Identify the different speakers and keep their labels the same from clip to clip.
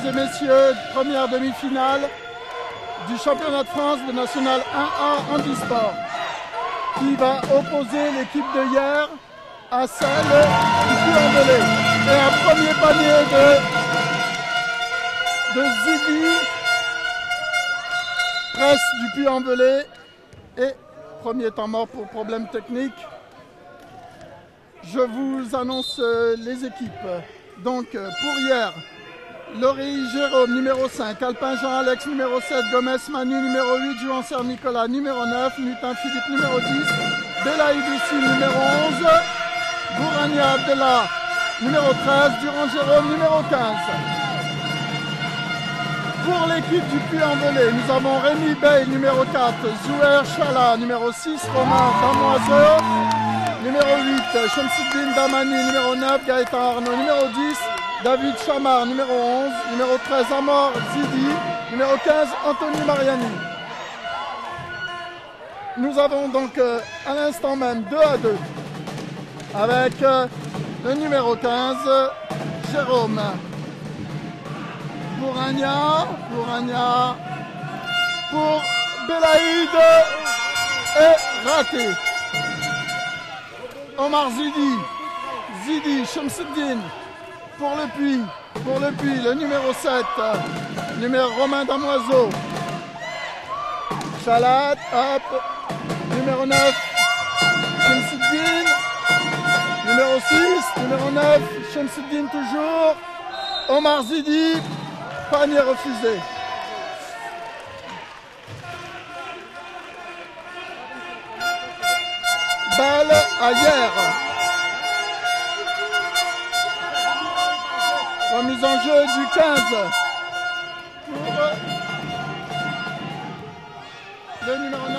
Speaker 1: et messieurs, première demi-finale du championnat de France de National 1A handisport, qui va opposer l'équipe de hier à celle du Puy-en-Velay. Et un premier panier de Zidi, presse du Puy-en-Velay, et premier temps mort pour problème technique. Je vous annonce les équipes. Donc pour hier, Laurie Jérôme numéro 5, Alpin Jean-Alex numéro 7, Gomez Manu numéro 8, Jouancer Nicolas numéro 9, Mutin Philippe numéro 10, Belaïd Issi numéro 11, Bourania Abdallah numéro 13, Durand Jérôme numéro 15. Pour l'équipe du Puy-en-Velay, nous avons Rémi Bey numéro 4, Zouer Chala numéro 6, Romain Damoiseau numéro 8, Shamsuddin Damani numéro 9, Gaëtan Arnaud numéro 10, David Chamard numéro 11, numéro 13 Amor Zidi, numéro 15 Anthony Mariani. Nous avons donc à l'instant même 2 à 2 avec le numéro 15 Jérôme. Bourania pour Belaïd est raté. Omar Zidi, Shamsuddin pour le Puy, le numéro 7, numéro Romain Damoiseau. Chalat, hop, numéro 9, Shamsuddin, numéro 6, numéro 9, Shamsuddin toujours, Omar Zidi, panier refusé. Balle à hier. Remise en jeu du 15 pour le numéro 9,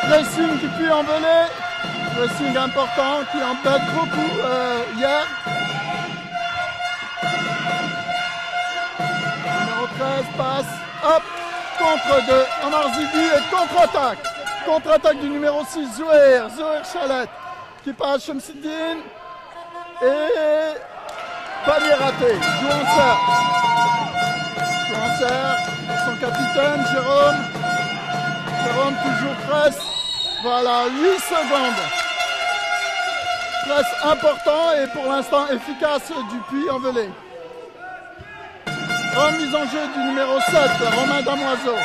Speaker 1: Racing du Puy-en-Velay, Racing important qui embête beaucoup hier. Numéro 13 passe, hop, contre de Omar Zidi et contre-attaque. Contre-attaque du numéro 6, Zouer Chalet qui passe Shamsuddin. Et panier raté, Jouancer, son capitaine, Jérôme toujours presse, voilà 8 secondes, presse important et pour l'instant efficace du Puy-en-Velay. Remise en jeu du numéro 7, Romain Damoiseau,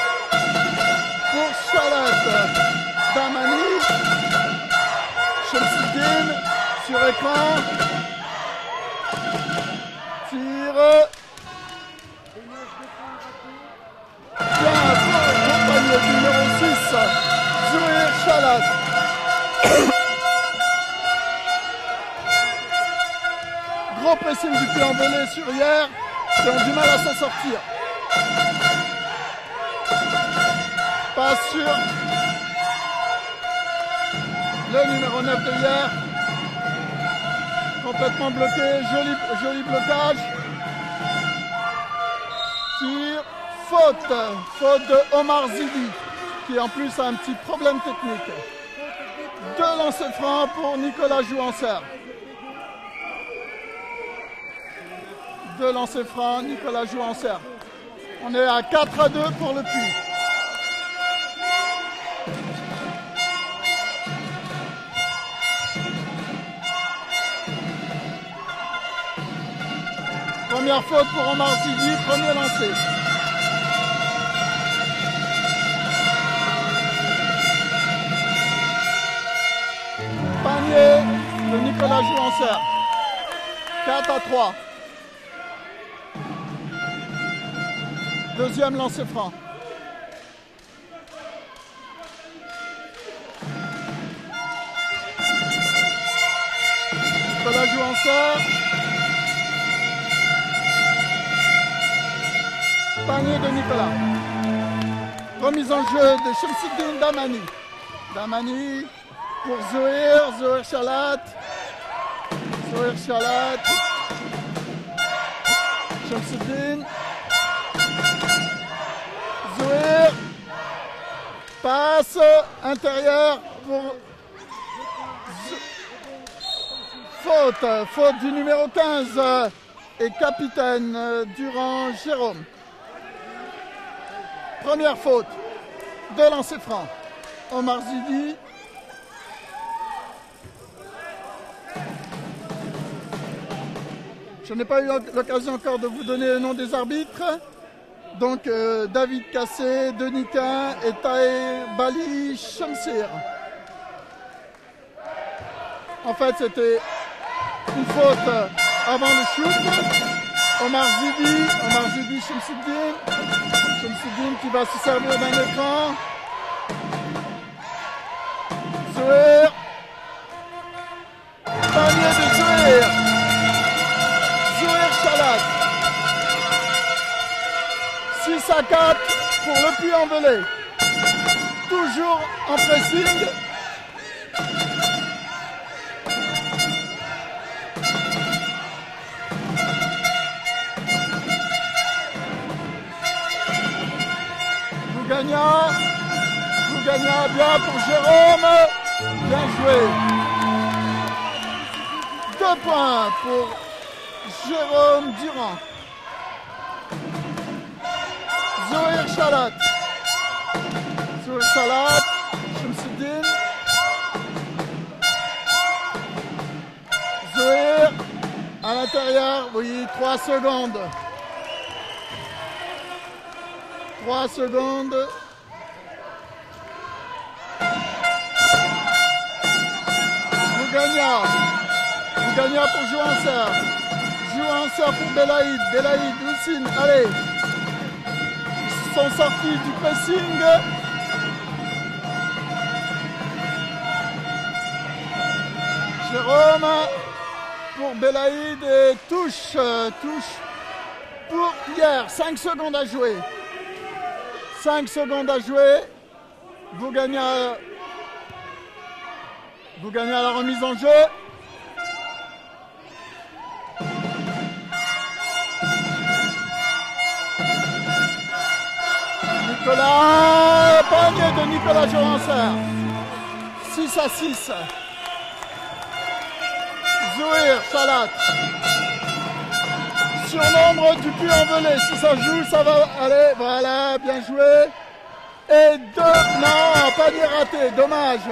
Speaker 1: pour Chalet, Damani, Shamsuddin, sur écran. Tire. Bien, accompagné du numéro 6, Zouir Chalat. Gros pressing du Puy-en-Velay sur hier, qui ont du mal à s'en sortir. Passe sur le numéro 9 de hier. Complètement bloqué, joli blocage. Tir, faute de Omar Zidi, qui en plus a un petit problème technique. 2 lancers francs pour Nicolas Jouancer. 2 lancers francs, Nicolas Jouancer. On est à 4 à 2 pour le Puy. Première faute pour Omar Zidi, premier lancé. Panier de Nicolas Jouancer. 4 à 3. Deuxième lancé franc. Nicolas Jouancer. Panier de Nicolas. Remise en jeu de Shamsuddin Damani. Damani pour Zouir Chalat. Shamsuddin. Zouir. Passe intérieur pour faute du numéro 15. et capitaine Durand Jérôme. Première faute de lancer franc. Omar Zidi. Je n'ai pas eu l'occasion encore de vous donner le nom des arbitres. Donc David Cassé, Denis Quin et Tahe Bali Shamsir. En fait, c'était une faute avant le shoot. Omar Zidi Shamsuddin qui va se servir d'un écran. Zouhir. Panier de Zouhir. Zouhir Chalat. 6 à 4 pour le Puy-en-Velay. Toujours en pressing. Bougagna bien pour Jérôme. Bien joué. 2 points pour Jérôme Durand. Zouhir Chalat. Shamsuddin. Zouhir à l'intérieur. Oui, 3 secondes. 3 secondes. Bougagna pour Jouanser. Jouanser pour Belaïd. Belaïd, Houssine, allez. Ils sont sortis du pressing. Jérôme pour Belaïd et touche pour Pierre. 5 secondes à jouer. 5 secondes à jouer. Bougagna à la remise en jeu. Panier de Nicolas Jouanser. 6 à 6. Zouhir Chalat. Surnombre du Puy-en-Velay. Si ça joue, ça va aller. Voilà, bien joué. Et 2. Non, panier raté. Dommage.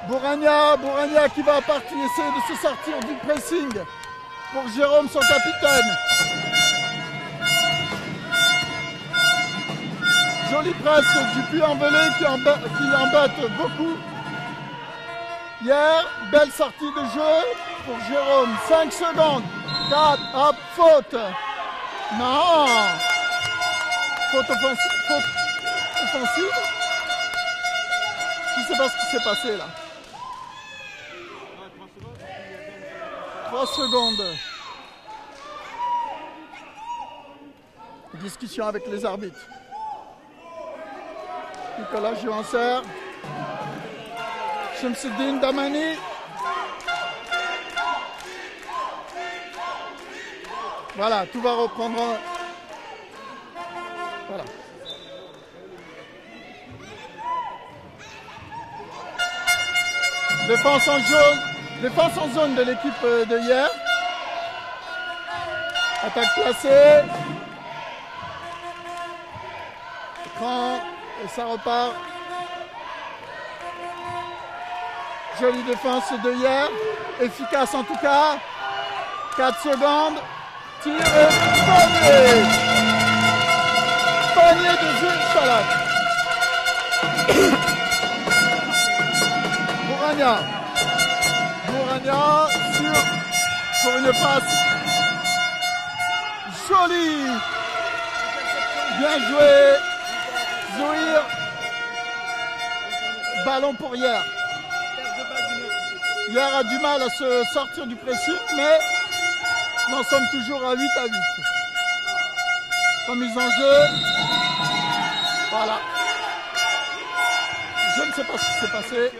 Speaker 1: Bouragna qui va partir essayer de se sortir du pressing pour Jérôme, son capitaine. Jolie presse du Puy-en-Velay qui embête beaucoup. Hier, belle sortie de jeu pour Jérôme. 5 secondes. 4, hop, faute. Non. Faute offensive. Je ne sais pas ce qui s'est passé là. 3 secondes. Discussion avec les arbitres. Nicolas Jouanser. Shamsuddin Damani. Voilà, tout va reprendre. Voilà. Défense en zone de l'équipe de hier. Attaque placée. Écran. Et ça repart. Jolie défense de hier. Efficace en tout cas. 4 secondes. Tir et panier. Panier de Zouhir Chalat. Bouragna pour une passe. Jolie. Bien joué. Zouhir. Ballon pour hier. Hier a du mal à se sortir du pressing, mais nous en sommes toujours à 8 à 8. Remise en jeu. Voilà. Je ne sais pas ce qui s'est passé.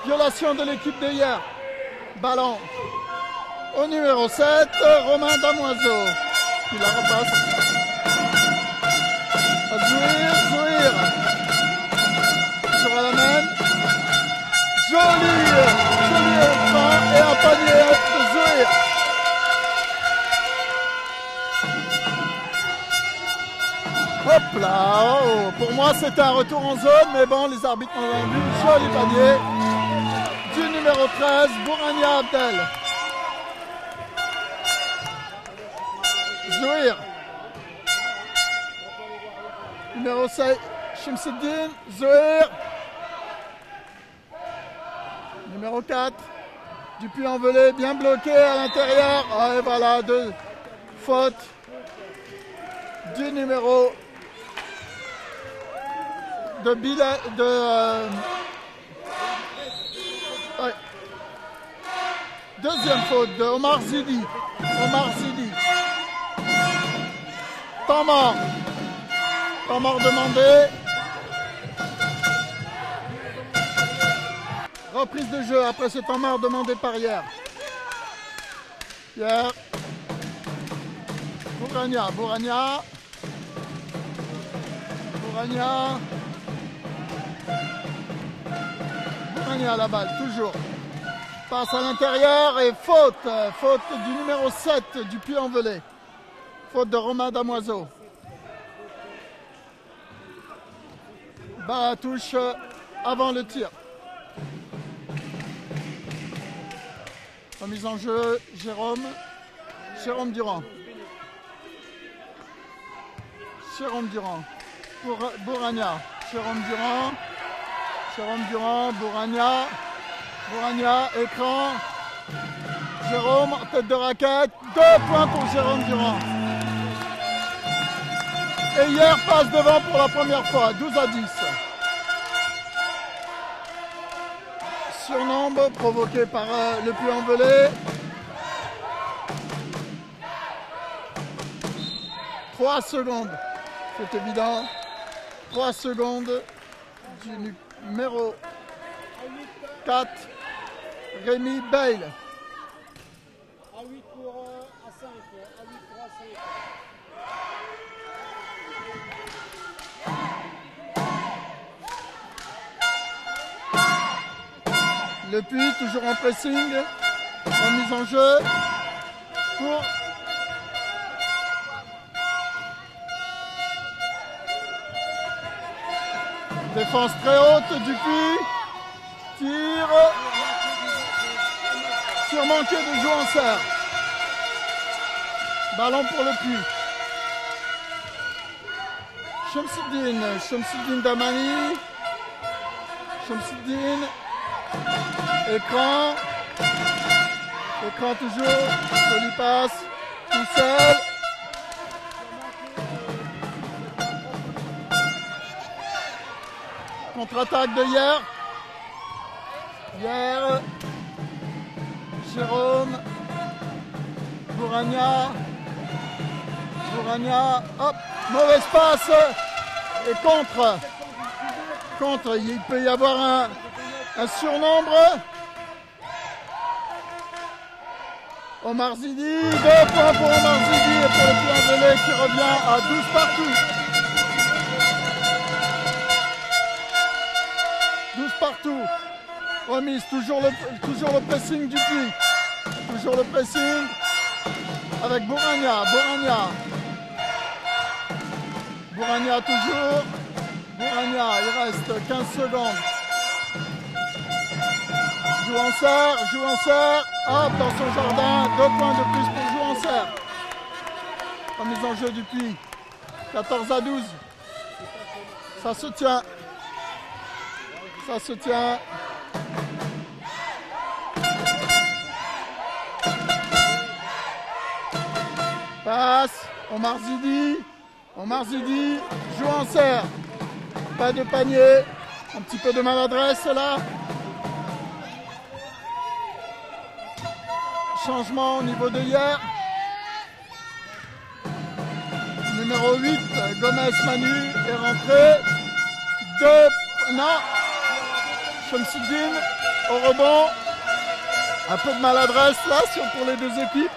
Speaker 1: Violation de l'équipe de hier. Ballon au numéro 7, Romain Damoiseau. Il la repasse. Zouhir. Toujours à la main. Joli écran et un panier de Zouhir. Hop là, oh, pour moi c'était un retour en zone, mais bon, les arbitres m'ont vu. Joli panier du numéro 13, Bourania Abdel. Zouir. Numéro 6, Shamsuddin. Zouir. Numéro 4, Dupuis-en-Velay, bien bloqué à l'intérieur. Ah, et voilà, deux fautes du numéro de Bilal, ouais. Deuxième faute de Omar Zidi. Omar Zidi. Temps mort. Temps mort demandé. Reprise de jeu après ce temps mort demandé par Hier. Hier. Bourania. Bourania. Bourania. Bourania à la balle, toujours. Passe à l'intérieur et faute. Faute du numéro 7 du Puy-en-Velay. Faute de Romain Damoiseau. Bas à touche avant le tir. Remise en jeu, Jérôme Durand. Jérôme Durand. Pour Bourania. Jérôme Durand, Bourania. Bourania, écran. Jérôme, tête de raquette. 2 points pour Jérôme Durand. Et Hier passe devant pour la première fois, 12 à 10. Surnombre provoqué par le Puy-en-Velay. 3 secondes, c'est évident. 3 secondes du numéro 4, Rémi Bale.
Speaker 2: À 8 pour à 5, à 8 pour à 5.
Speaker 1: Le Puy, toujours en pressing, remise en jeu pour défense très haute du Puy, tir manqué de jouer en serre. Ballon pour le Puy. Shamsuddin Damani, Shamsuddin. Écran toujours, joli passe, tout seul. Contre-attaque de Hier. Jérôme, Bourania, hop, mauvaise passe et contre, il peut y avoir un surnombre. Omar Zidi, 2 points pour Omar Zidi et pour le Puy-en-Velay qui revient à 12 partout. 12 partout. Remise, toujours le pressing du Puy. Toujours le pressing avec Bourania. Bourania toujours. Bourania, il reste 15 secondes. Joue en serre, hop, dans son jardin, 2 points de plus pour jouer en serre. Remise en jeu du Puy, 14 à 12. Ça se tient. Passe, Omar Zidi, joue en serre. Pas de panier, un petit peu de maladresse là. Changement au niveau de Hier. Numéro 8, Gomez Manu est rentré. Shamsuddin au rebond. Un peu de maladresse là pour les deux équipes.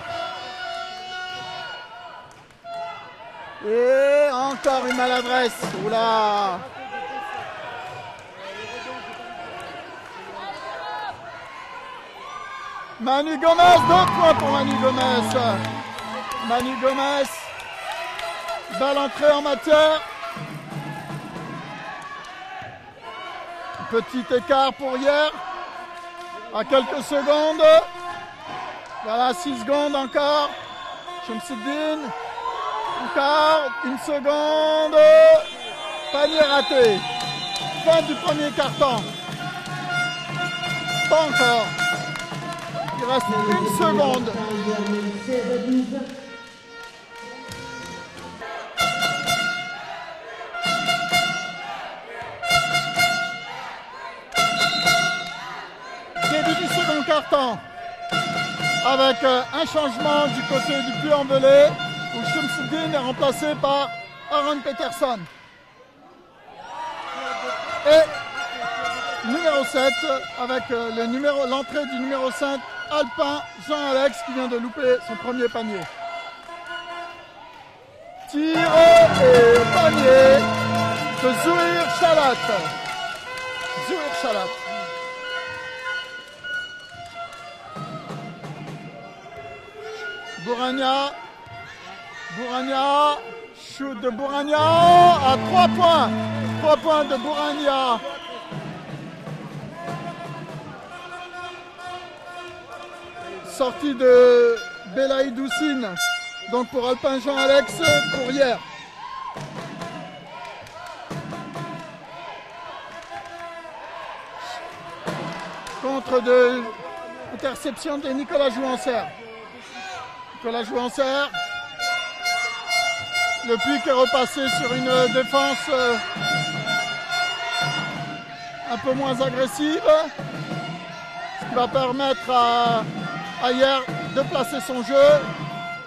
Speaker 1: Et encore une maladresse. Oula. Manu Gomez, 2 points pour Manu Gomez. Balle entrée en matière. Petit écart pour hier. À quelques secondes. Voilà, 6 secondes encore. Shamsuddin. Encore. 1 seconde. Panier raté. Fin du premier carton. Pas encore. Il reste 1 seconde. Début du second carton. Avec un changement du côté du puits envelé où Shamsuddin est remplacé par Aaron Peterson. Et numéro 7 avec l'entrée du numéro 5 Alpin Jean-Alex qui vient de louper son premier panier. Tir et panier de Zouhir Chalat. Zouhir Chalat. Bourania, shoot de Bourania à 3 points. 3 points de Bourania. Sortie de Belaïd Houssine. Donc pour Alpin Jean-Alex pour hier. Contre de interception de Nicolas Jouancer. Nicolas Jouancer. Le Puy qui est repassé sur une défense un peu moins agressive. Ce qui va permettre à hier de placer son jeu.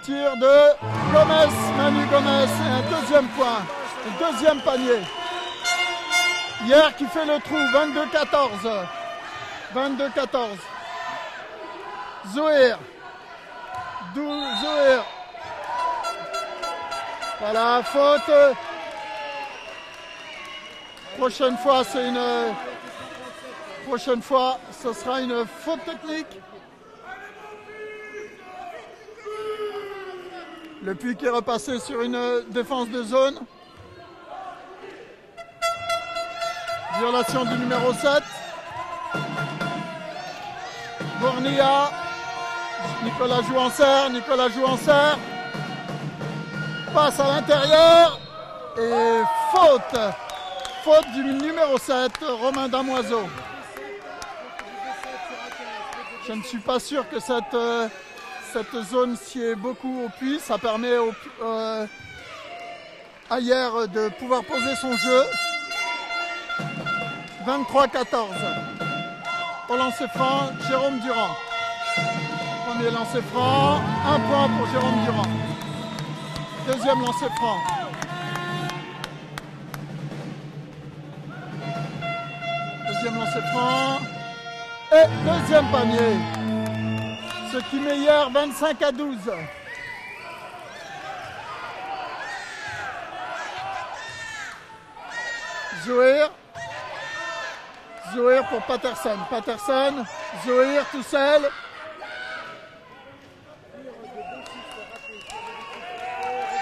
Speaker 1: Tir de Gomez, Manu Gomez, et un deuxième point, un deuxième panier. Hier qui fait le trou, 22-14. 22-14. Zouhir. Zouhir. Voilà, faute. Prochaine fois, ce sera une faute technique. Le Puy qui est repassé sur une défense de zone. Violation du numéro 7. Bournia. Nicolas Jouancer. Passe à l'intérieur. Et faute. Faute du numéro 7, Romain Damoiseau. Je ne suis pas sûr que cette zone sied beaucoup au Puy. Ça permet à hier de pouvoir poser son jeu. 23-14. Au lancer franc, Jérôme Durand. Premier lancer franc, 1 point pour Jérôme Durand. Deuxième lancer franc. Deuxième lancer franc. Et deuxième panier. Ce qui met hier 25-12. Zouhir pour Patterson. Zouhir tout seul.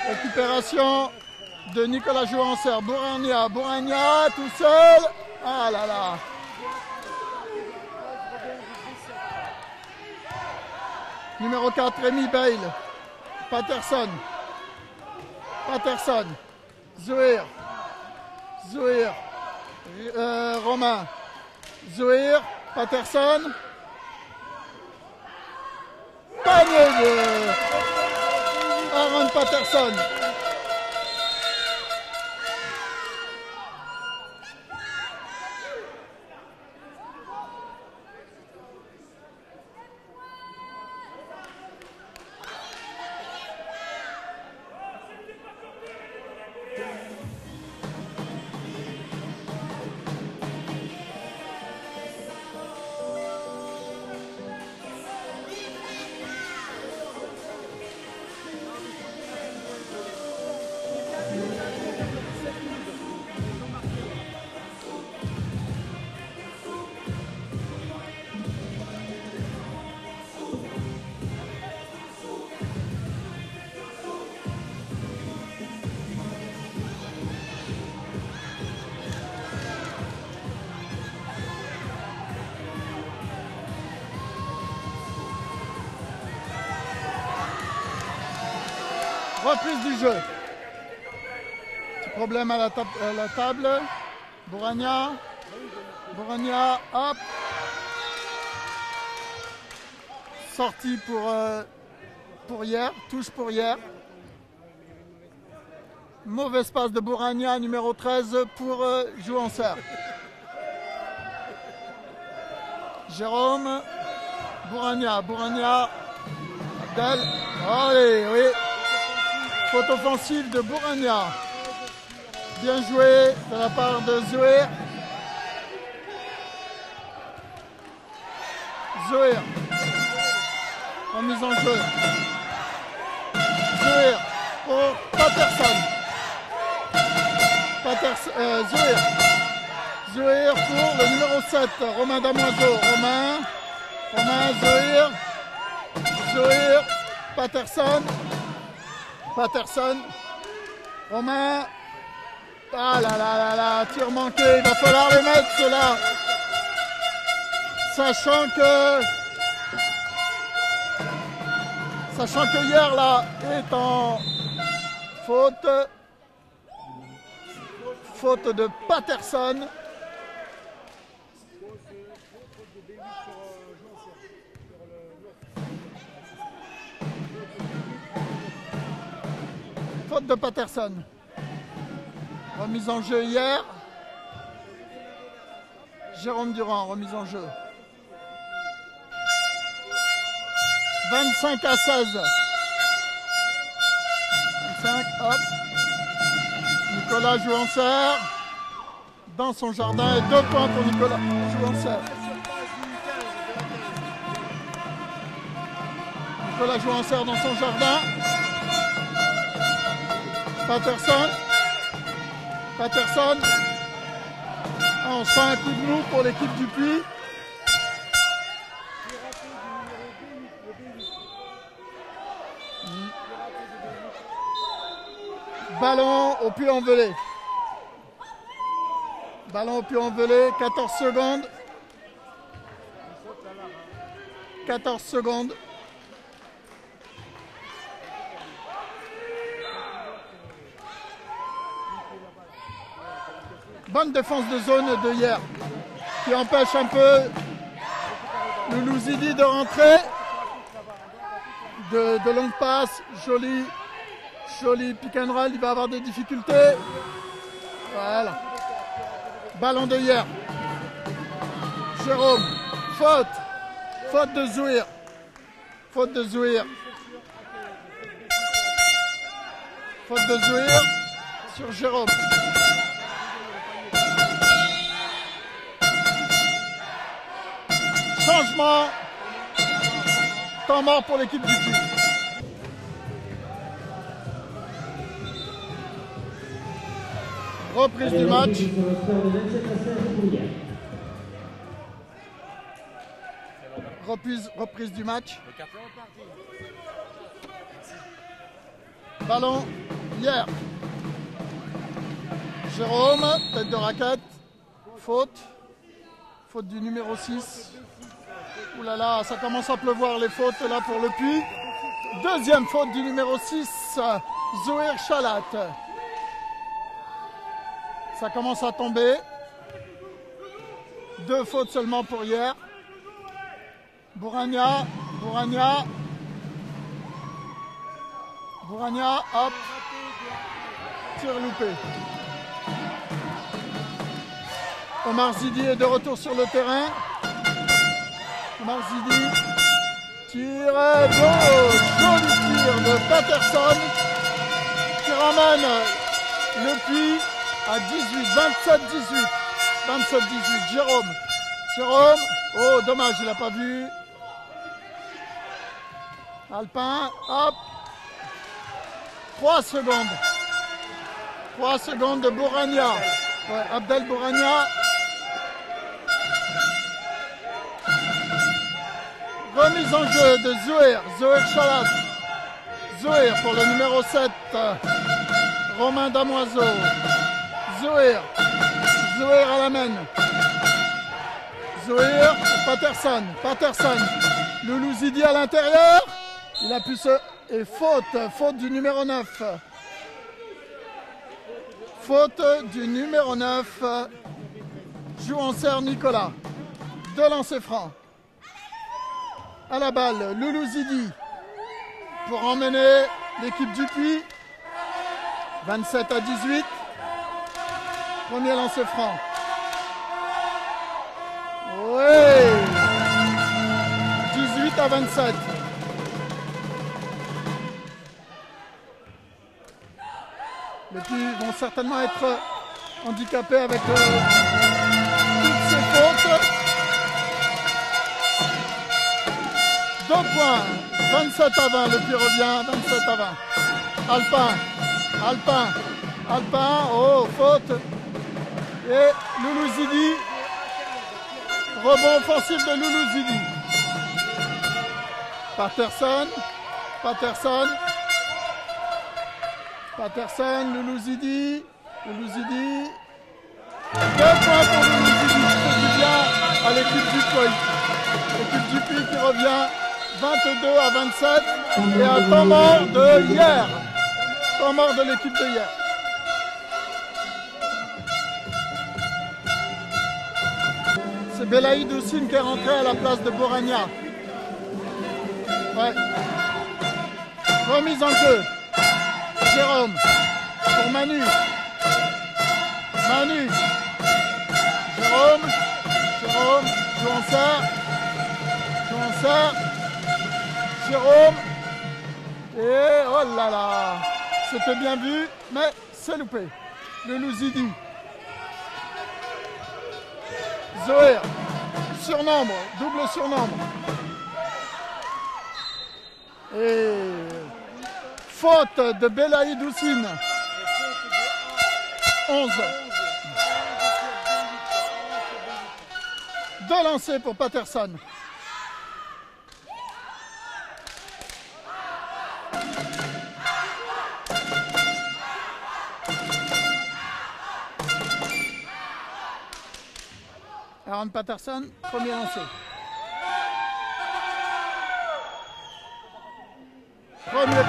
Speaker 1: Récupération de Nicolas Jouancer. Bourania tout seul. Ah là là. Numéro 4, Rémi Bale. Patterson. Zouhir. Romain. Zouhir. Patterson. Panier de Aaron Patterson. Reprise du jeu. Petit problème à la table. Bouragna. Bouragna, hop. Sortie pour hier. Touche pour hier. Mauvaise passe de Bouragna, numéro 13 pour Jouancer. Jérôme. Bouragna. Bouragna. Abdel. Oh oui, oui. Faute offensive de Bouragna. Bien joué de la part de Zouir. Zouir. Remise en jeu. Zouir pour Patterson. Zouir. Zouir pour le numéro 7, Romain Damoiseau. Romain, Zouir. Zouir, Patterson. Romain. Ah là là là là, tir manqué, il va falloir les mettre ceux-là. Sachant que hier là est en faute de Patterson. Faute de Patterson. Remise en jeu hier. Jérôme Durand, remise en jeu. 25 à 16. 25, hop. Nicolas Jouancer dans son jardin et 2 points pour Nicolas Jouancer. Nicolas Jouancer dans son jardin. Patterson. On sent un coup de mou pour l'équipe du Puy. Ballon au Puy-en-Velay. 14 secondes. 14 secondes. Bonne défense de zone de hier qui empêche un peu le Louzidi de rentrer. De longue passe, joli pick and roll, il va avoir des difficultés. Voilà. Ballon de hier. Jérôme, faute de Zouir. Faute de Zouir sur Jérôme. Changement. Temps mort pour l'équipe du Puy. Reprise du match. Reprise du match. Ballon hier. Jérôme, tête de raquette. Faute du numéro 6. Ouh là là, ça commence à pleuvoir les fautes là pour le Puy. Deuxième faute du numéro 6, Zouir Chalat. Ça commence à tomber. 2 fautes seulement pour hier. Bouragna, hop. Tir loupé. Omar Zidi est de retour sur le terrain. Omar Zidi. Tir gauche. Joli tir de Patterson qui ramène le Puy à 18, 27-18. Jérôme. Oh, dommage, il n'a pas vu. Alpin, hop. 3 secondes. 3 secondes de Bouragna. Ouais, Abdel Bouragna. Remise en jeu de Zouir Chalat. Zouir pour le numéro 7, Romain Damoiseau. Zouir à la main. Zouir, Patterson. Le Louzidi à l'intérieur. Il a pu se Et faute du numéro 9. Faute du numéro 9. Jouanceur Nicolas. 2 lancers francs. À la balle, Loulou Zidi pour emmener l'équipe du Puy. 27 à 18. Premier lancer franc. Oui. 18 à 27. Les Puy vont certainement être handicapés avec toutes ces fautes. 2 points. 27 à 20. Le Puy revient. 27 à 20. Alpin. Oh, faute. Et Loulou Zidi. Rebond offensif de Loulou Zidi. Patterson, Loulou Zidi. 2 points pour Loulou Zidi. C'est du bien à l'équipe du Puy. L'équipe du Puy qui revient 22 à 27. Et un temps mort de hier. Temps mort de l'équipe de hier. C'est Belaïd Houssine qui est rentré à la place de Boragna. Ouais. Remise en jeu. Jérôme pour Manu. Jérôme, Jouanceur. Jérôme. Et oh là là. C'était bien vu, mais c'est loupé. Le Louzidi. Zoé, surnombre, double surnombre. Et faute de Belaïd Houssine. 11. 2 lancers pour Patterson. Aaron Patterson, premier lancé. Premier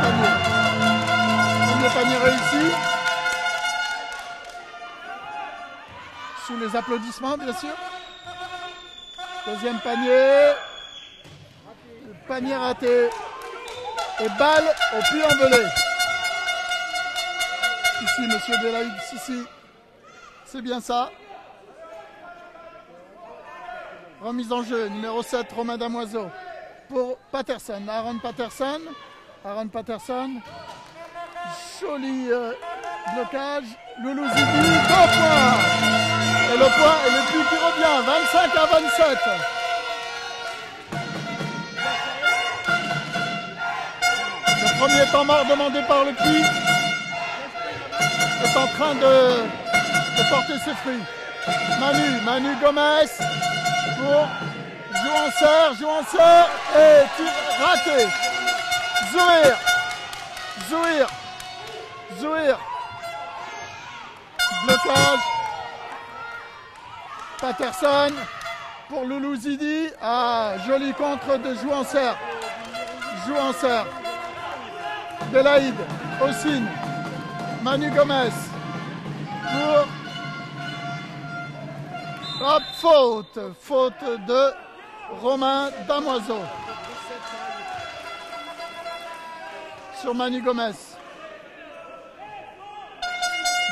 Speaker 1: panier réussi. Sous les applaudissements, bien sûr. Deuxième panier. Le panier raté. Et balle au Puy en Velay. Ici, monsieur Belaïd, si. C'est bien ça. Remise en jeu, numéro 7, Romain Damoiseau. Pour Patterson, Aaron Patterson. Joli blocage. Loulou Zidi, 2 points. Et le point, et le Puy qui revient, 25 à 27. Le premier temps mort demandé par le Puy est en train de porter ses fruits. Manu Gomez pour Jouanceur et tir raté. Zouir. Blocage. Patterson pour Loulou Zidi. Ah, joli contre de Jouanceur. Belaïd, Houssine, Manu Gomez pour... Hop, faute de Romain Damoiseau sur Manu Gomez.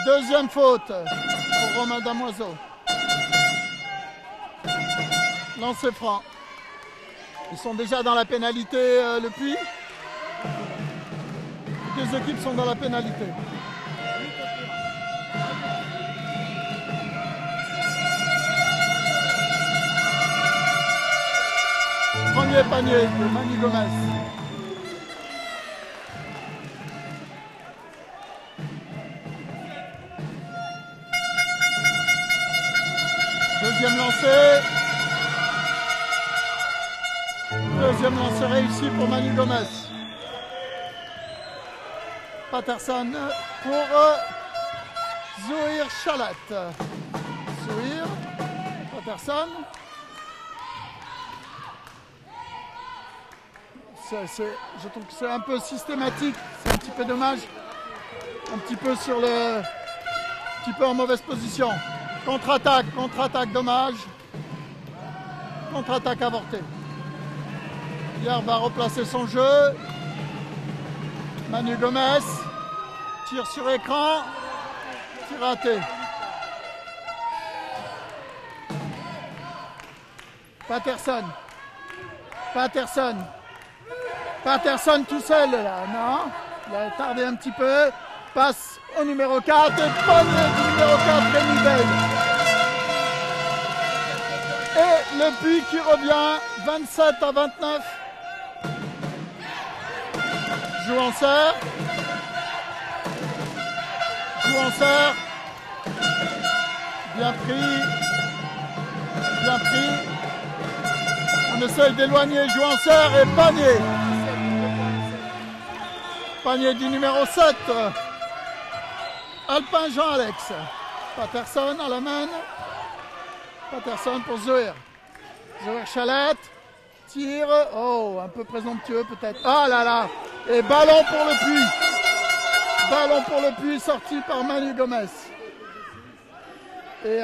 Speaker 1: Deuxième faute pour Romain Damoiseau. Lancer franc. Ils sont déjà dans la pénalité, le Puy. Les deux équipes sont dans la pénalité. Premier panier de Manu Gomez. Deuxième lancé réussi pour Manu Gomez. Patterson pour Zouir Chalat. Patterson. je trouve que c'est un peu systématique. C'est un petit peu dommage. Un petit peu sur le... Un petit peu en mauvaise position. Contre-attaque, dommage. Contre-attaque avortée. Hier va replacer son jeu. Manu Gomez. Tir sur écran. Tir raté. Patterson tout seul là, non? Il a tardé un petit peu. Passe au numéro 4 et panier du numéro 4, Rémi Veil. Et le Puy qui revient 27-29. Joue en serre. Bien pris. On essaye d'éloigner, joue en serre et panier. Panier du numéro 7. Alpin Jean-Alex. Patterson à la main. Patterson pour Zoher. Zoher Chalette. Tire. Oh, un peu présomptueux peut-être. Ah là là. Et ballon pour le Puy. Sorti par Manu Gomez. Et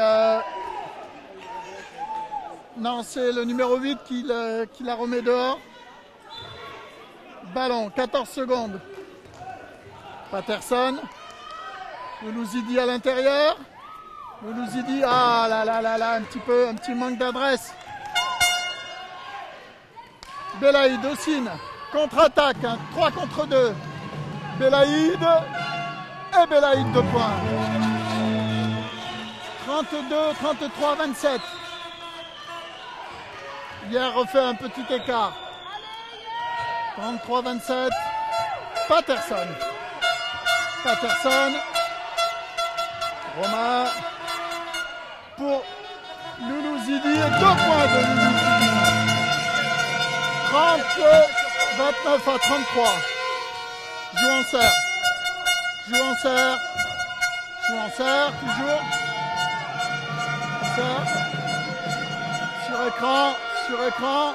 Speaker 1: non, c'est le numéro 8 qui la remet dehors. Ballon, 14 secondes. Patterson. Loulouzidi à l'intérieur. Loulouzidi, ah là là là là, un petit manque d'adresse. Belaïd, Ossine, contre-attaque, 3 contre 2. Belaïd, 2 points. 32, 33, 27. Hier refait un petit écart. 33, 27. Patterson. Romain pour Loulouzidi et 2 points de Loulouzidi. 29 à 33. Joue en serre, toujours. Serre. Sur écran.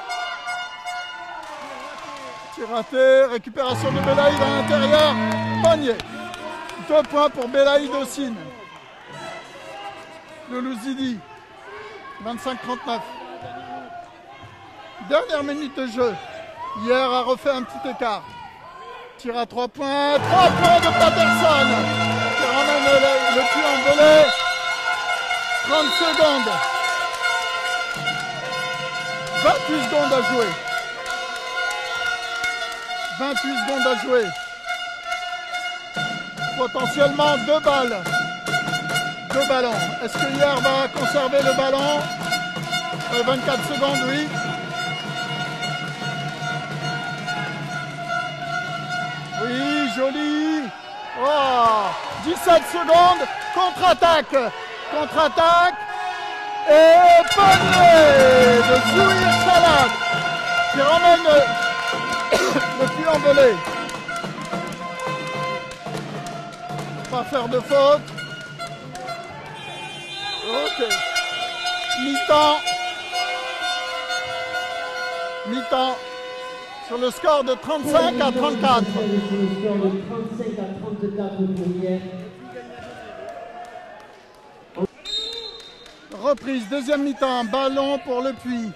Speaker 1: Tir raté, récupération de Belaïd à l'intérieur. Panier. 2 points pour Belaïd Ossine. Loulouzidi. 25-39. Dernière minute de jeu. Hier a refait un petit écart. Tir à 3 points. 3 points de Patterson. Qui ramène le Puy en volée. 30 secondes. 28 secondes à jouer. 28 secondes à jouer. Potentiellement 2 balles. 2 ballons. Est-ce que Hier va conserver le ballon? 24 secondes, oui. Oui, joli. Oh, 17 secondes. Contre-attaque. Et panier de Zouhir Chalat qui ramène le Puy en volée. Pas faire de faute. Ok. Mi-temps. Sur le score de 35 à 34. Reprise, deuxième mi-temps, ballon pour le Puy.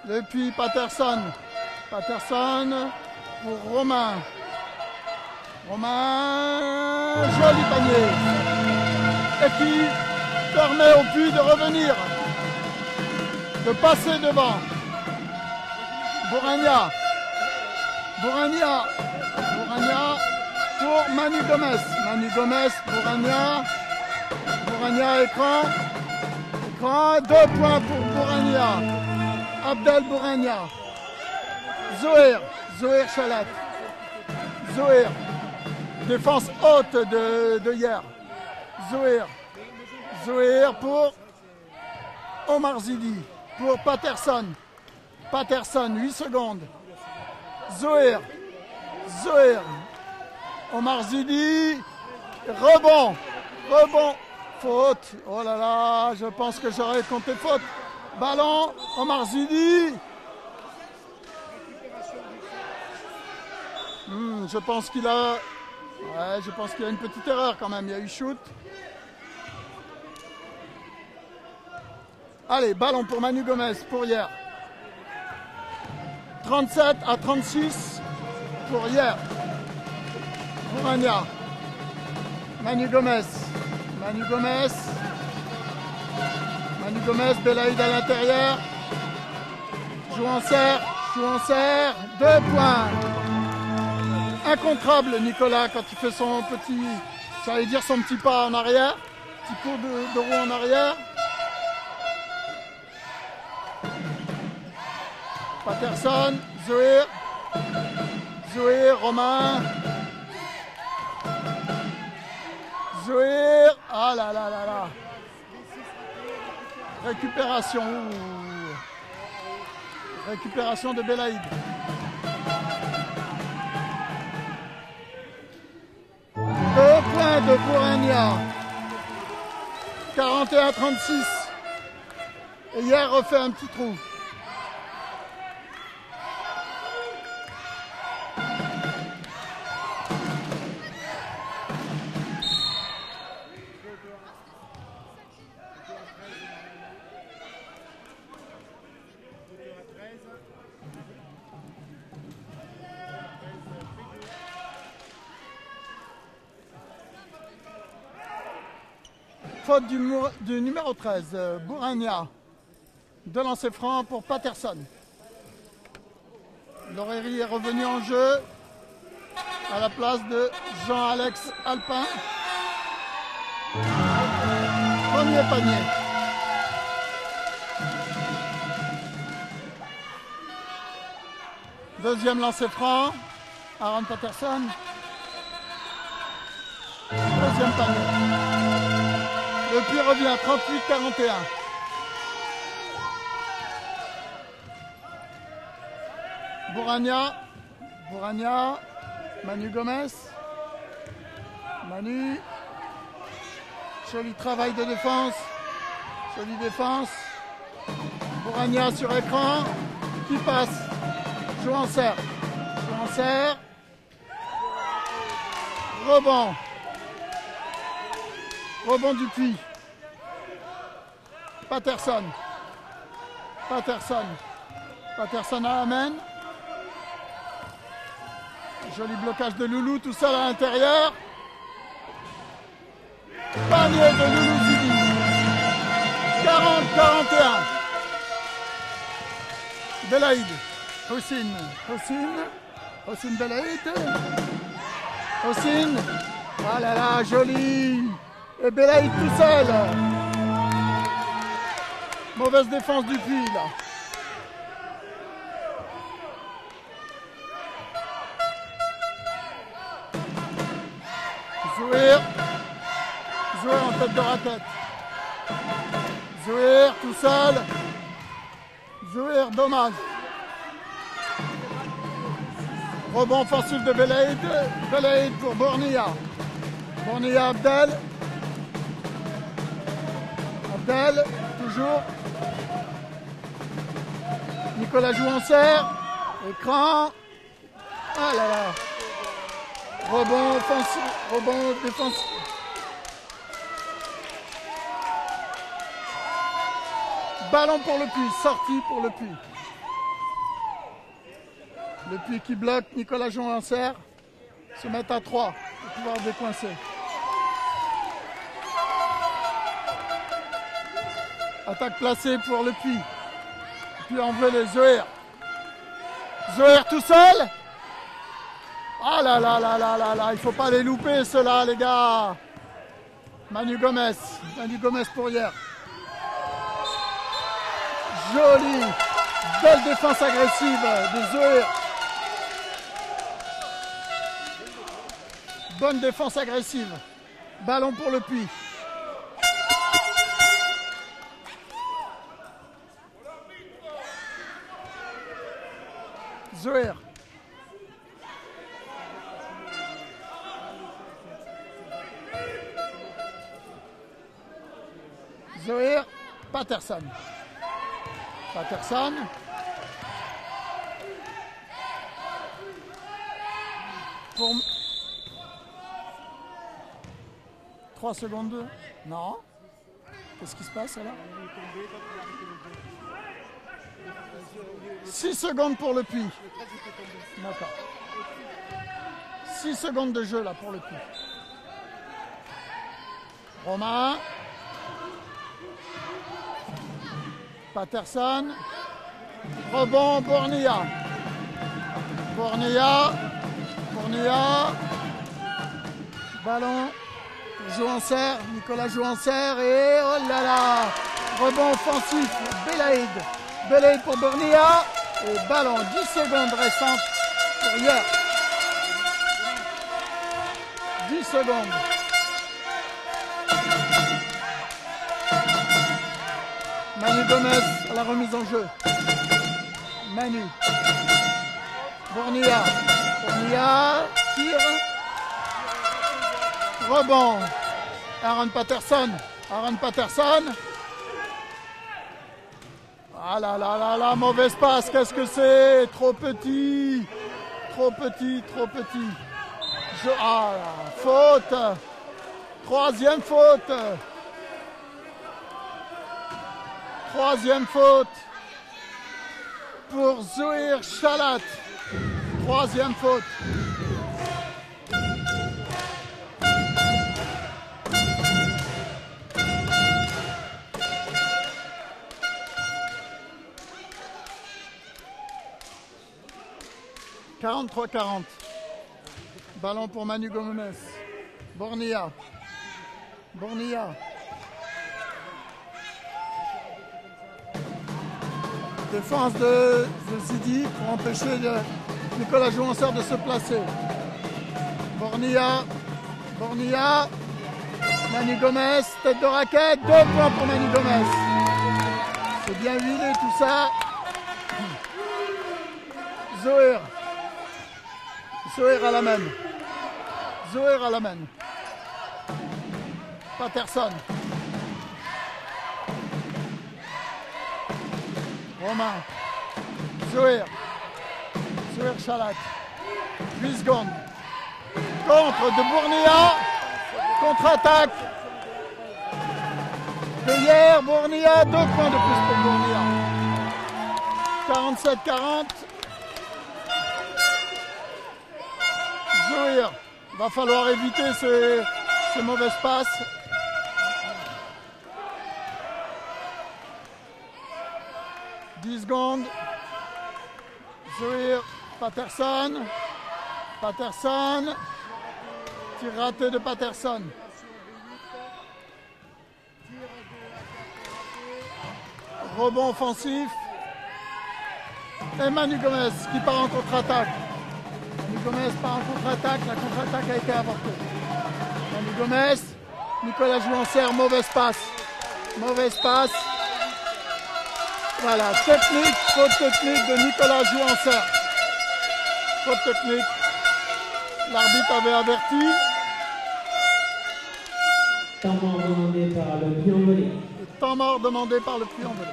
Speaker 1: Le Puy, Patterson pour Romain. Joli panier. Et qui permet au Puy de revenir, de passer devant. Bouragna pour Manu Gomez. Bouragna, écran. 2 points pour Bouragna. Abdel Bouragna. Zoher Chalat. Défense haute de hier. Zoher pour Omar Zidi. Pour Patterson. 8 secondes. Zoher. Omar Zidi. Rebond. Faute. Oh là là, je pense que j'aurais compté faute. Ballon, Omar Zidi. Je pense qu'il a... Ouais, je pense qu'il y a une petite erreur quand même. Il y a eu shoot. Allez, ballon pour Manu Gomez, pour hier. 37 à 36 pour hier. Bourania. Manu Gomez. Manu Gomez. Manu Gomez, Belaïd à l'intérieur. Joue en serre. 2 points. Incontrable Nicolas quand il fait son petit, j'allais dire son petit pas en arrière. Petit coup de roue en arrière. Patterson, Zoé, Romain. Zoé, ah là là là là. Récupération. Récupération de Belaïd. 2 points de Bourania. 41-36. Et hier refait un petit trou. Faute du numéro 13, Bourania. 2 lancers francs pour Patterson. Lauréry est revenu en jeu à la place de Jean-Alex Alpin. Premier panier. Deuxième lancer franc. Aaron Patterson. Deuxième panier. Le Puy revient 38-41. Bourania, Manu Gomez. Manu. Joli travail de défense. Jolie défense. Bourania sur écran. Qui passe. Joue en serre. Rebond. Rebond du Puy. Patterson à la main. Joli blocage de Loulou, tout seul à l'intérieur. Panier de Loulou Zidi. 40-41. Belaïd. Hossein Belaïd. Hossein. Ah là là, joli. Et Belaïd tout seul. Mauvaise défense du Puy là. Zouir en tête de raquette. Zouir tout seul. Zouir, dommage. Rebond offensif de Belaïd. Belaïd pour Bournia. Abdel. Toujours. Nicolas joue en serre. Écran. Ah là là. Rebond offensif. Rebond défensif. Ballon pour le Puy. Sortie pour le Puy. Le Puy qui bloque. Nicolas joue en serre. Se met à 3 pour pouvoir décoincer. Attaque placée pour le Puy. Puis on veut les Zohir. Zohir tout seul. Ah là là là là là là. Il ne faut pas les louper ceux-là les gars. Manu Gomez pour hier. Jolie. Belle défense agressive de Zohir. Bonne défense agressive. Ballon pour le Puy. Zohir. Zohir. Patterson. pour 3 secondes 2. Non. Qu'est-ce qui se passe là? 6 secondes pour le puits. D'accord. 6 secondes de jeu là pour le puits. Romain. Patterson. Rebond Bournia. Bournia. Ballon. Joue en serre. Nicolas joue en serre et oh là là. Rebond offensif. Belaïd pour Bournia. Et ballon. 10 secondes restantes pour hier. 10 secondes. Manu Gomez à la remise en jeu. Manu. Bournia, tire. Rebond. Aaron Patterson. Ah là là là là, mauvaise passe, qu'est-ce que c'est? Trop petit. Ah, faute. Troisième faute pour Zouhir Chalat. Troisième faute. « 43-40. Ballon pour Manu Gomez. Bournia. Défense de Zidi pour empêcher Nicolas Jouanceur de se placer. Bournia. Manu Gomez, tête de raquette, 2 points pour Manu Gomez. C'est bien huilé tout ça. Zouhir à la main. Patterson. Romain. Zouhir Chalat. 8 secondes. Contre de Bournia. Contre-attaque. De hier, Bournia. 2 points de plus pour Bournia. 47-40. Zouhir. Va falloir éviter ces mauvaises passes. « 10 secondes. Zouhir, Patterson. Tir raté de Patterson. Rebond offensif. Et Manu Gomez qui part en contre-attaque. La contre-attaque a été avortée. Manu Gomez, Nicolas Jouanceur, mauvaise passe. Voilà, faute technique de Nicolas Jouanceur. Faute technique. L'arbitre avait averti.
Speaker 3: Temps mort demandé par le puits envolé.
Speaker 1: Temps mort demandé par le puits envolé.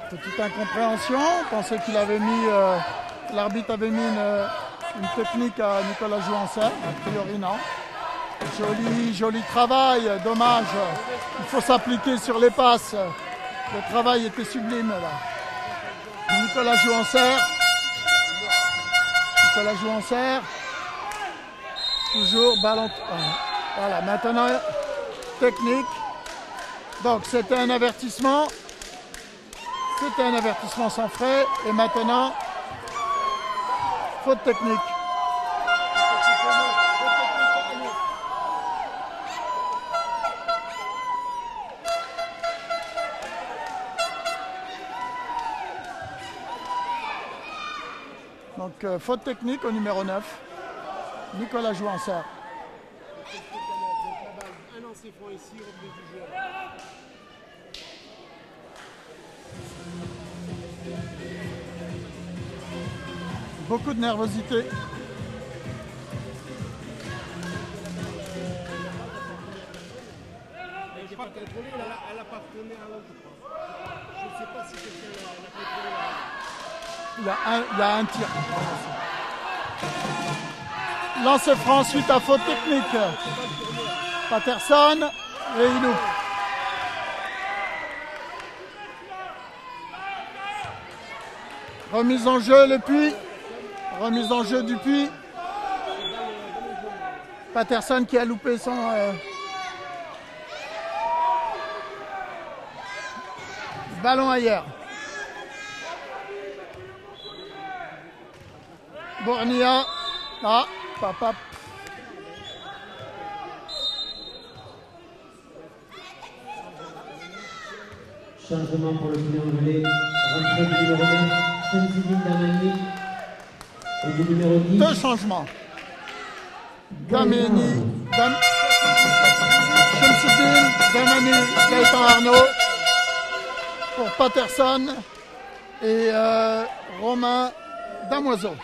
Speaker 1: Petite incompréhension, on pensait qu'il avait mis, l'arbitre avait mis une technique à Nicolas Jouanceur, a priori non. Joli travail, dommage, il faut s'appliquer sur les passes, le travail était sublime là. Nicolas Jouanceur, toujours ballon, voilà, maintenant technique, donc c'était un avertissement. Sans frais et maintenant faute technique. Donc faute technique au numéro 9, Nicolas Jouanceur.
Speaker 2: Un lancer franc ici, revenu du jeu.
Speaker 1: Beaucoup de nervosité
Speaker 2: Elle a pas tourné à l'autre, je crois. Je ne sais pas si quelqu'un l'a contrôlé.
Speaker 1: Il y a un tir. Lancer franc suite à faute technique. Patterson et il loupe. Remise en jeu le Puy. Remise en jeu du Puy. Patterson qui a loupé son... ballon ailleurs. Bornia. Ah, papa.
Speaker 3: Changement pour le client anglais. Rentrée du numéro 9, Shamsidine Damani. Et du numéro 10.
Speaker 1: Deux changements. Damani. Shamsidine Damani. Gaëtan Arnaud. Pour Patterson. Et Romain Damoiseau.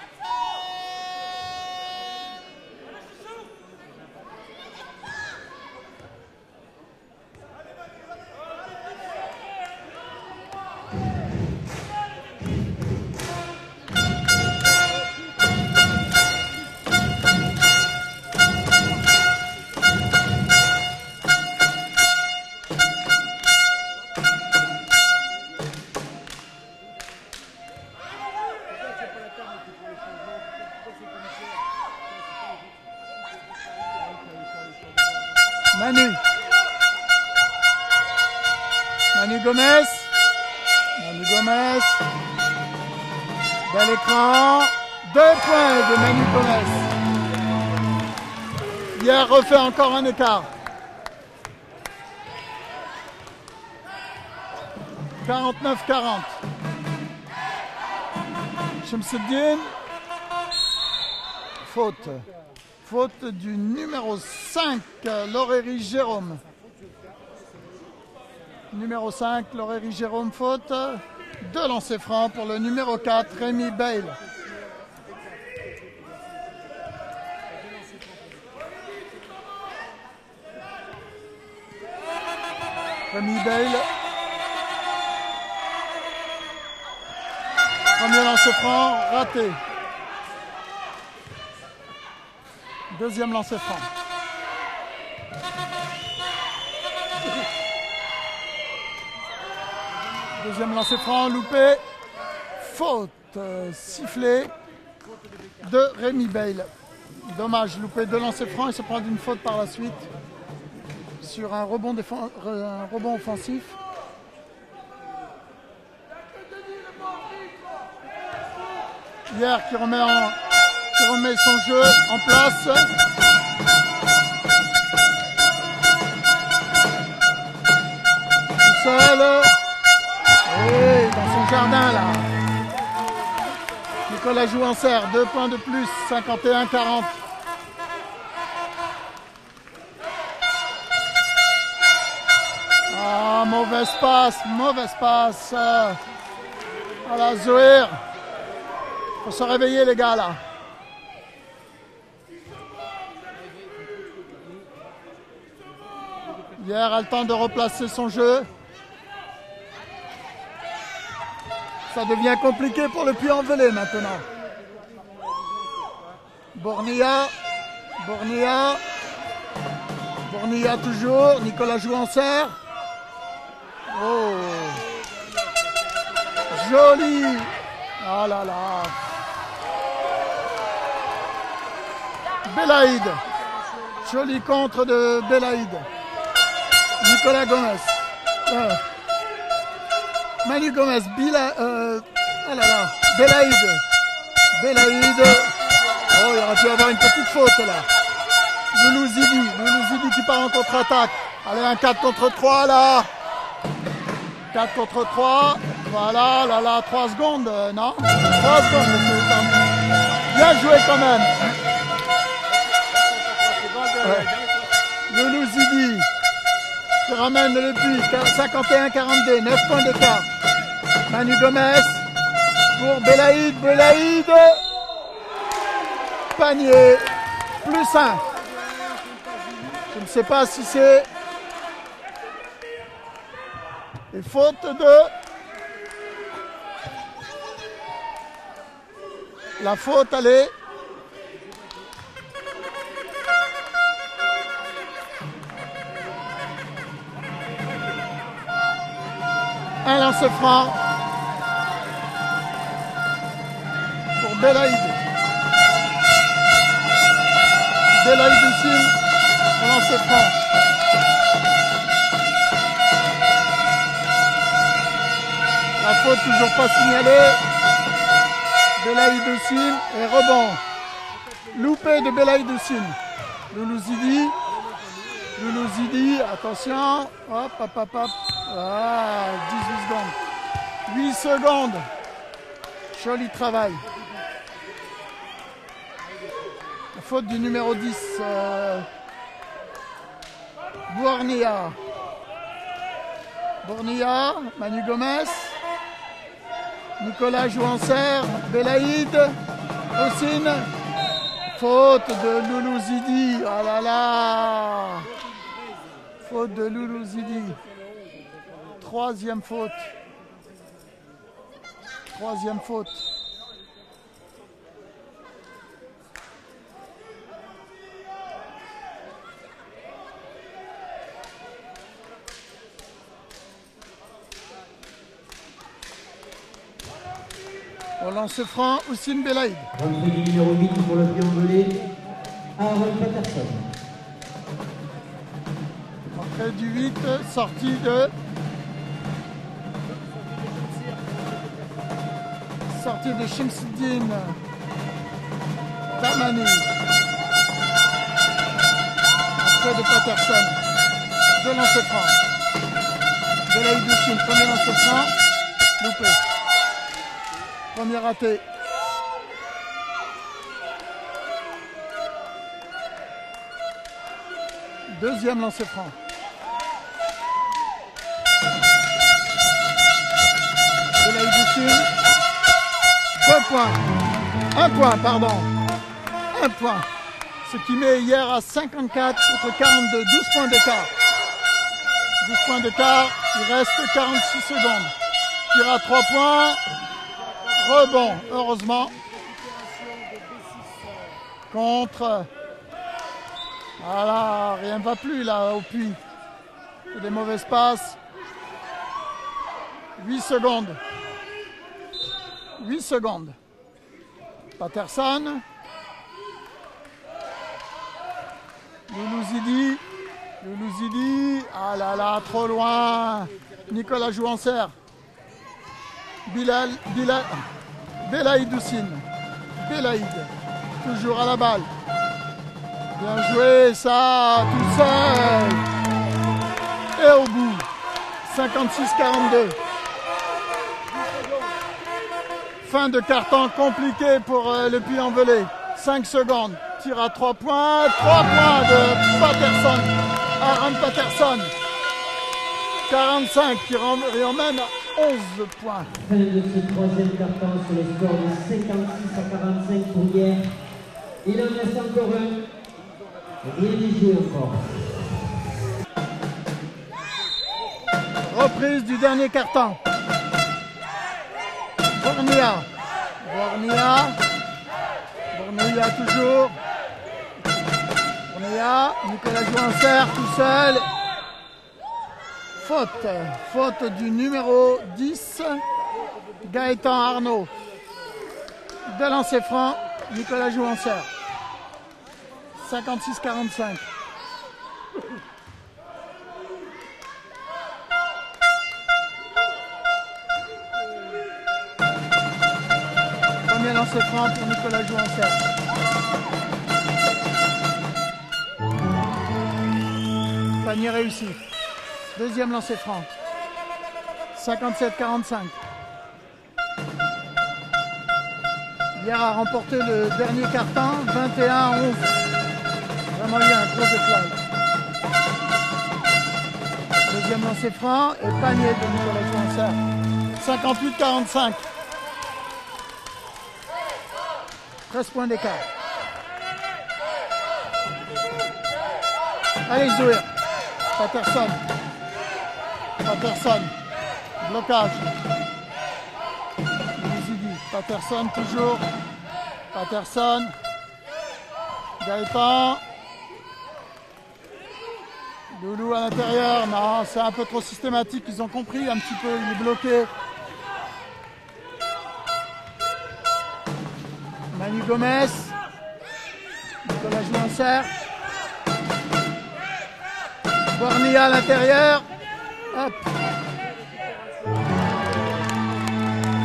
Speaker 1: Manu Gomez. Bel écran. 2 points de Manu Gomez. Hier refait encore un écart. 49-40. Shamsidine. Faute. Faute du numéro 5, Lauréry Jérôme. Numéro 5, Lauréry Jérôme, faute. 2 lancers francs pour le numéro 4, Rémi Bale. Rémi Bale. Premier lancer franc, raté. Deuxième lancer franc. Deuxième lancer franc, loupé. Faute sifflée de Rémi Bale. Dommage, loupé 2 lancers francs et se prend une faute par la suite sur un rebond offensif. Hier qui remet son jeu en place. Tout seul. Et dans son jardin là. Nicolas Jouancer, 2 points de plus, 51-40. Ah, mauvaise passe. À la Zohir. Faut se réveiller les gars là. Hier a le temps de replacer son jeu. Ça devient compliqué pour le Puy-en-Velay maintenant. Bornia toujours. Nicolas Jouancer. Oh. Joli. Oh là là. Belaïd. Joli contre de Belaïd. Nicolas Gomez. Manu Gomez. Oh là là. Belaïd. Oh, il aurait pu avoir une petite faute là. Loulou Zidi qui part en contre-attaque. Allez, un 4 contre 3 là. 4 contre 3. Voilà, là, 3 secondes, non 3 secondes, monsieur. Bien joué quand même. Ouais. Loulou Zidi qui ramène le but. 51-42, 9 points d'écart. Manu Gomez pour Belaïd. Panier, plus 1. Je ne sais pas si c'est Et faute de... La faute, allez. Un lancer franc pour Belaïd. Belaïd Houssine, un lancer franc. La faute toujours pas signalée. Belaïd Houssine et rebond. Loupé de Belaïd Houssine. Loulou Zidi, attention. Hop, hop, hop, hop. Ah, 18 secondes. 8 secondes. Joli travail. La faute du numéro 10. Bournia. Manu Gomez. Nicolas Jouancer. Belaïd Houssine. Faute de Loulou Zidi. Ah là là. Faute de Loulou Zidi. Troisième faute. Au lance franc, Houssine Belaïd.
Speaker 3: Rentrée du numéro 8 pour le pion volé, Aaron Patterson.
Speaker 1: Entrée du 8, sortie de... Sortie de Shamsuddin Damani. Entrée de Patterson. Deux lancers francs. Belaïd Houssine, premier lancer franc. Loupé. Premier raté. Deuxième lancer franc. Belaïd Houssine. 2 points. 1 point, pardon. 1 point. Ce qui met hier à 54 contre 42. 12 points d'écart. 12 points d'écart. Il reste 46 secondes. Tir à 3 points. Rebond, heureusement. Contre. Voilà, rien ne va plus là au puits. C'est des mauvaises passes. 8 secondes. 8 secondes. Patterson. Loulou Zidi. Ah là là, trop loin. Nicolas Jouancer. Belaïd Houssine. Belaïd. Toujours à la balle. Bien joué, ça, tout seul. Et au bout. 56-42. Fin de carton compliqué pour le Puy-en-Velay. 5 secondes. Tir à 3 points. 3 points de Patterson. Aaron Patterson. 45 qui emmène à 11 points.
Speaker 3: Fin de ce troisième carton sur le score de 56-45 pour hier. Il en reste encore un. Rien n'est joué encore.
Speaker 1: Reprise du dernier carton. Bournia toujours. Nicolas Jouancer tout seul. Faute du numéro 10, Gaëtan Arnaud. De lancer franc, Nicolas Jouancer. 56-45. Premier lancer franc pour Nicolas Jouancer. Panier réussi. Deuxième lancer franc. 57-45. Hier a remporté le dernier carton, 21-11. Vraiment eu un gros éclat. Deuxième lancer franc et panier de Nicolas Jouancer. 58-45. 13 points d'écart. Allez, Zouir. Patterson. Blocage. Loulou Patterson toujours. Patterson. Gaëtan. Loulou à l'intérieur. Non, c'est un peu trop systématique. Ils ont compris un petit peu. Il est bloqué. Manu Gomez. Nicolas Jouancer. Bornia à l'intérieur. Hop.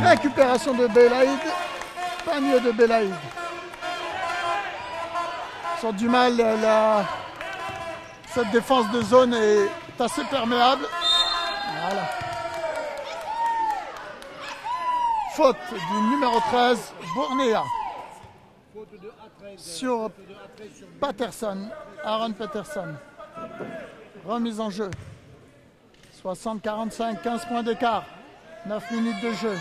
Speaker 1: Récupération de Belaïd. Panier de Belaïd. Ils ont du mal. Cette défense de zone est assez perméable. Voilà. Faute du numéro 13, Bornia. Sur Patterson, Aaron Patterson. Remise en jeu. 60-45, 15 points d'écart. 9 minutes de jeu.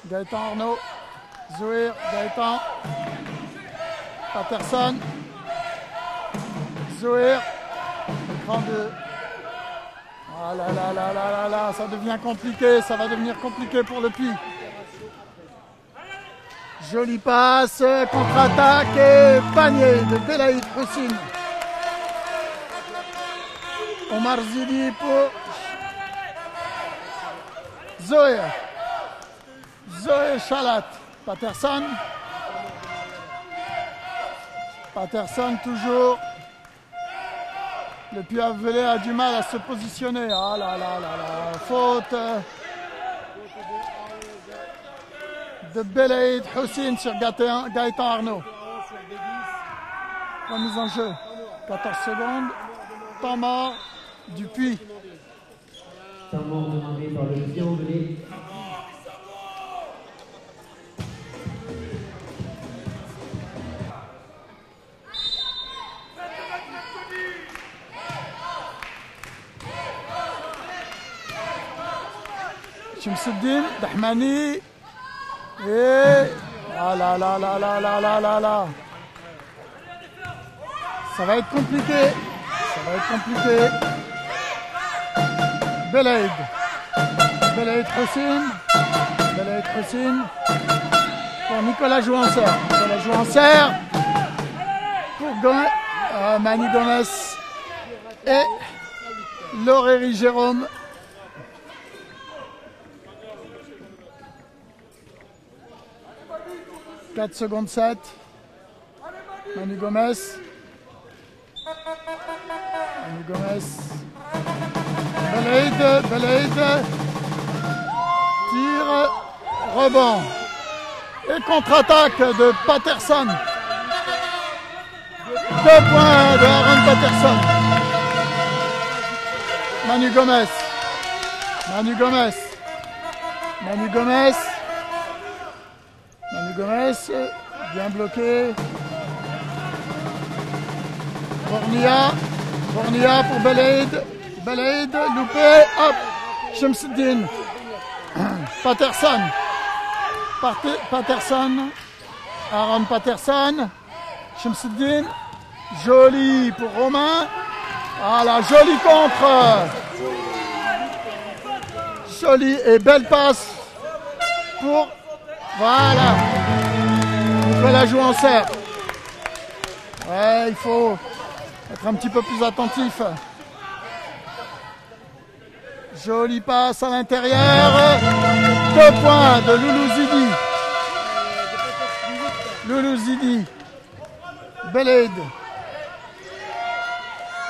Speaker 1: Gaëtan Arnaud. Zouir, Gaëtan. Patterson. Zouir. Écran de... Ah là là là là là là, ça devient compliqué, ça va devenir compliqué pour le Puy. Jolie passe, contre-attaque et panier de Belaïd Houssine. Omar Zidi pour Zoé. Zoé Chalat. Patterson. Patterson toujours. Le Puy-Velay a du mal à se positionner. Ah là là là là. Faute de Belaïd Houssine sur Gaëtan Arnaud. Remise en jeu. 14 secondes. Temps mort du Puy.
Speaker 3: Temps mort demandé par le Puy-Velay.
Speaker 1: Chemseddine, Dahmani. Et... Ah là là là là là là là là. Ça va être compliqué. Ça va être compliqué. Belaïd. Belaïd Houssine. Belaïd Houssine. Pour Nicolas Jouancer. Nicolas Jouancer. Pour Manu Gomez. Et Lauréry Jérôme. « 4 secondes 7. Manu Gomez. Manu Gomez. Belaïd. Tire. Rebond. Et contre-attaque de Patterson. 2 points de Aaron Patterson. Manu Gomez. Manu Gomez. Manu Gomez. Manu Gomez, bien bloqué. Bornia pour Belaïd. Belaïd, loupé, hop. Chemseddine. Patterson. Patterson. Aaron Patterson. Chemseddine. Joli pour Romain. Ah la jolie contre. Jolie et belle passe pour... Voilà. Nicolas Jouancer. Ouais, il faut être un petit peu plus attentif. Jolie passe à l'intérieur. 2 points de Loulou Zidi. Loulou Zidi. Belaïd.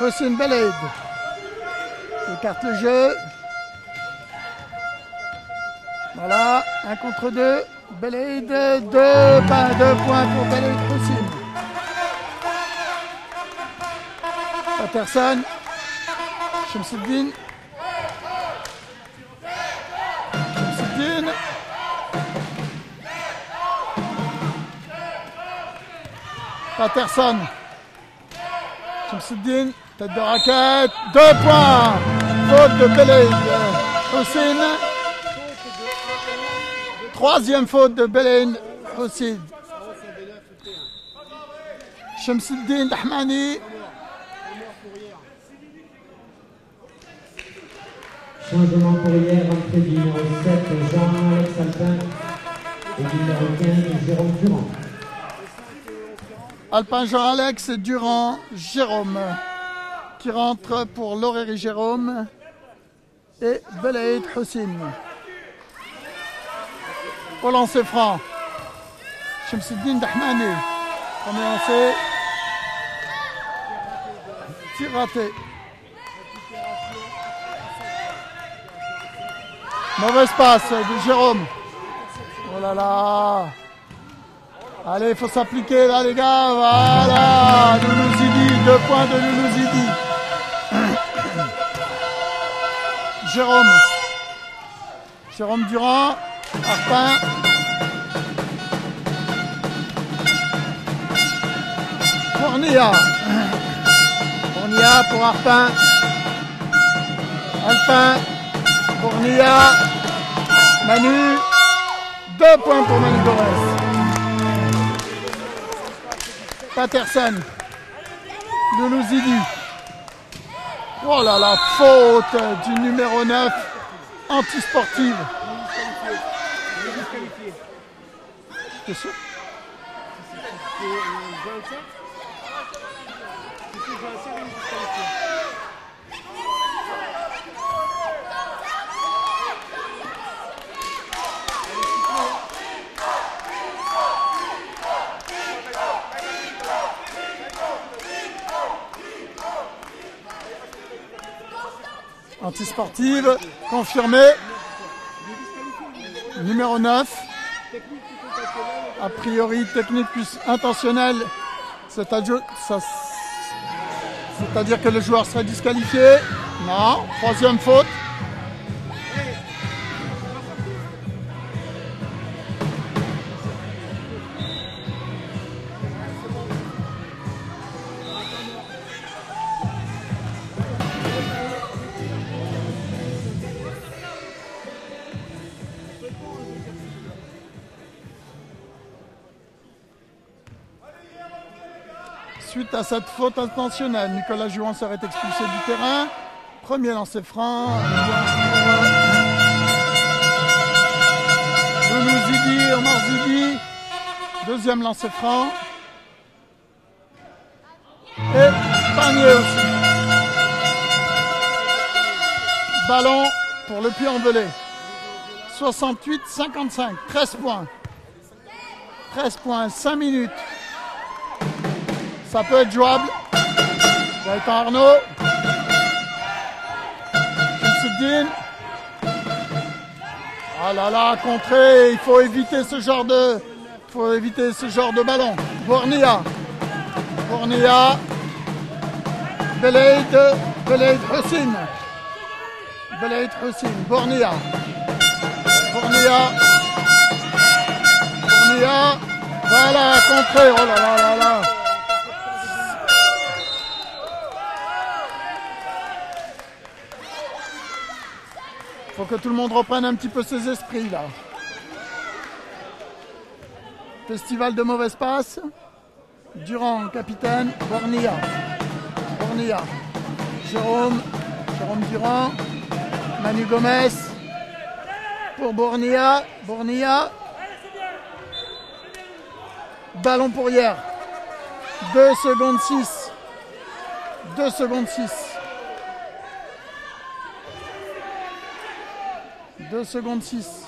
Speaker 1: Houssine Belaïd. Écarte le jeu. Voilà, 1 contre 2. Belaïd, 2 points pour Belaïd Houssine. Patterson. Chemseddine. Patterson. Chemseddine. Tête de raquette. 2 points. Faute de Belaïd Houssine. 3e faute de Belaïd Houssine. Chemseddine Dahmani.
Speaker 3: Changement pour hier, entrée du numéro 7, Jean-Alex Alpin, et du numéro 15, Jérôme Durand.
Speaker 1: Alpin Jean-Alex et Durand Jérôme qui rentre pour Loréry Jérôme et Belaïd Hussein. Au lancer franc, Shamsuddin Dahmani. Premier lancé. Tir raté. Mauvaise passe de Jérôme. Oh là là. Allez, il faut s'appliquer là les gars. Voilà. Loulouzidi, 2 points de Loulouzidi. Jérôme Durand. Arpin. Fournia pour Arpin. Alpin. Fournia. Manu. 2 points pour Manu Gomez. Patterson. Loulouzidi. Oh là là, faute du numéro 9. Antisportive. T'es sûr? Antisportive, confirmé. Numéro 9. A priori, technique plus intentionnelle. C'est-à-dire que le joueur serait disqualifié. Non. 3e faute. Suite à cette faute intentionnelle, Nicolas Jouan serait expulsé du terrain. Premier lancer franc. Loulouzidi, Omar Zidi. 2e lancer franc. Et panier aussi. Ballon pour le Puy-en-Velay. 68-55. 13 points. 13 points, 5 minutes. Ça peut être jouable. Gaëtan Arnaud. Shamsuddin. Ah là là, contré. Il faut éviter ce genre de ballon. Bournia. Belaïd Hussein. Bournia. Voilà, contré. Oh là là là là. Faut que tout le monde reprenne un petit peu ses esprits là. Festival de mauvaise passe. Durand, capitaine. Bournia. Jérôme Durand. Manu Gomez. Pour Bournia. Ballon pour hier. 2 secondes 6. 2 secondes 6. 2 secondes 6.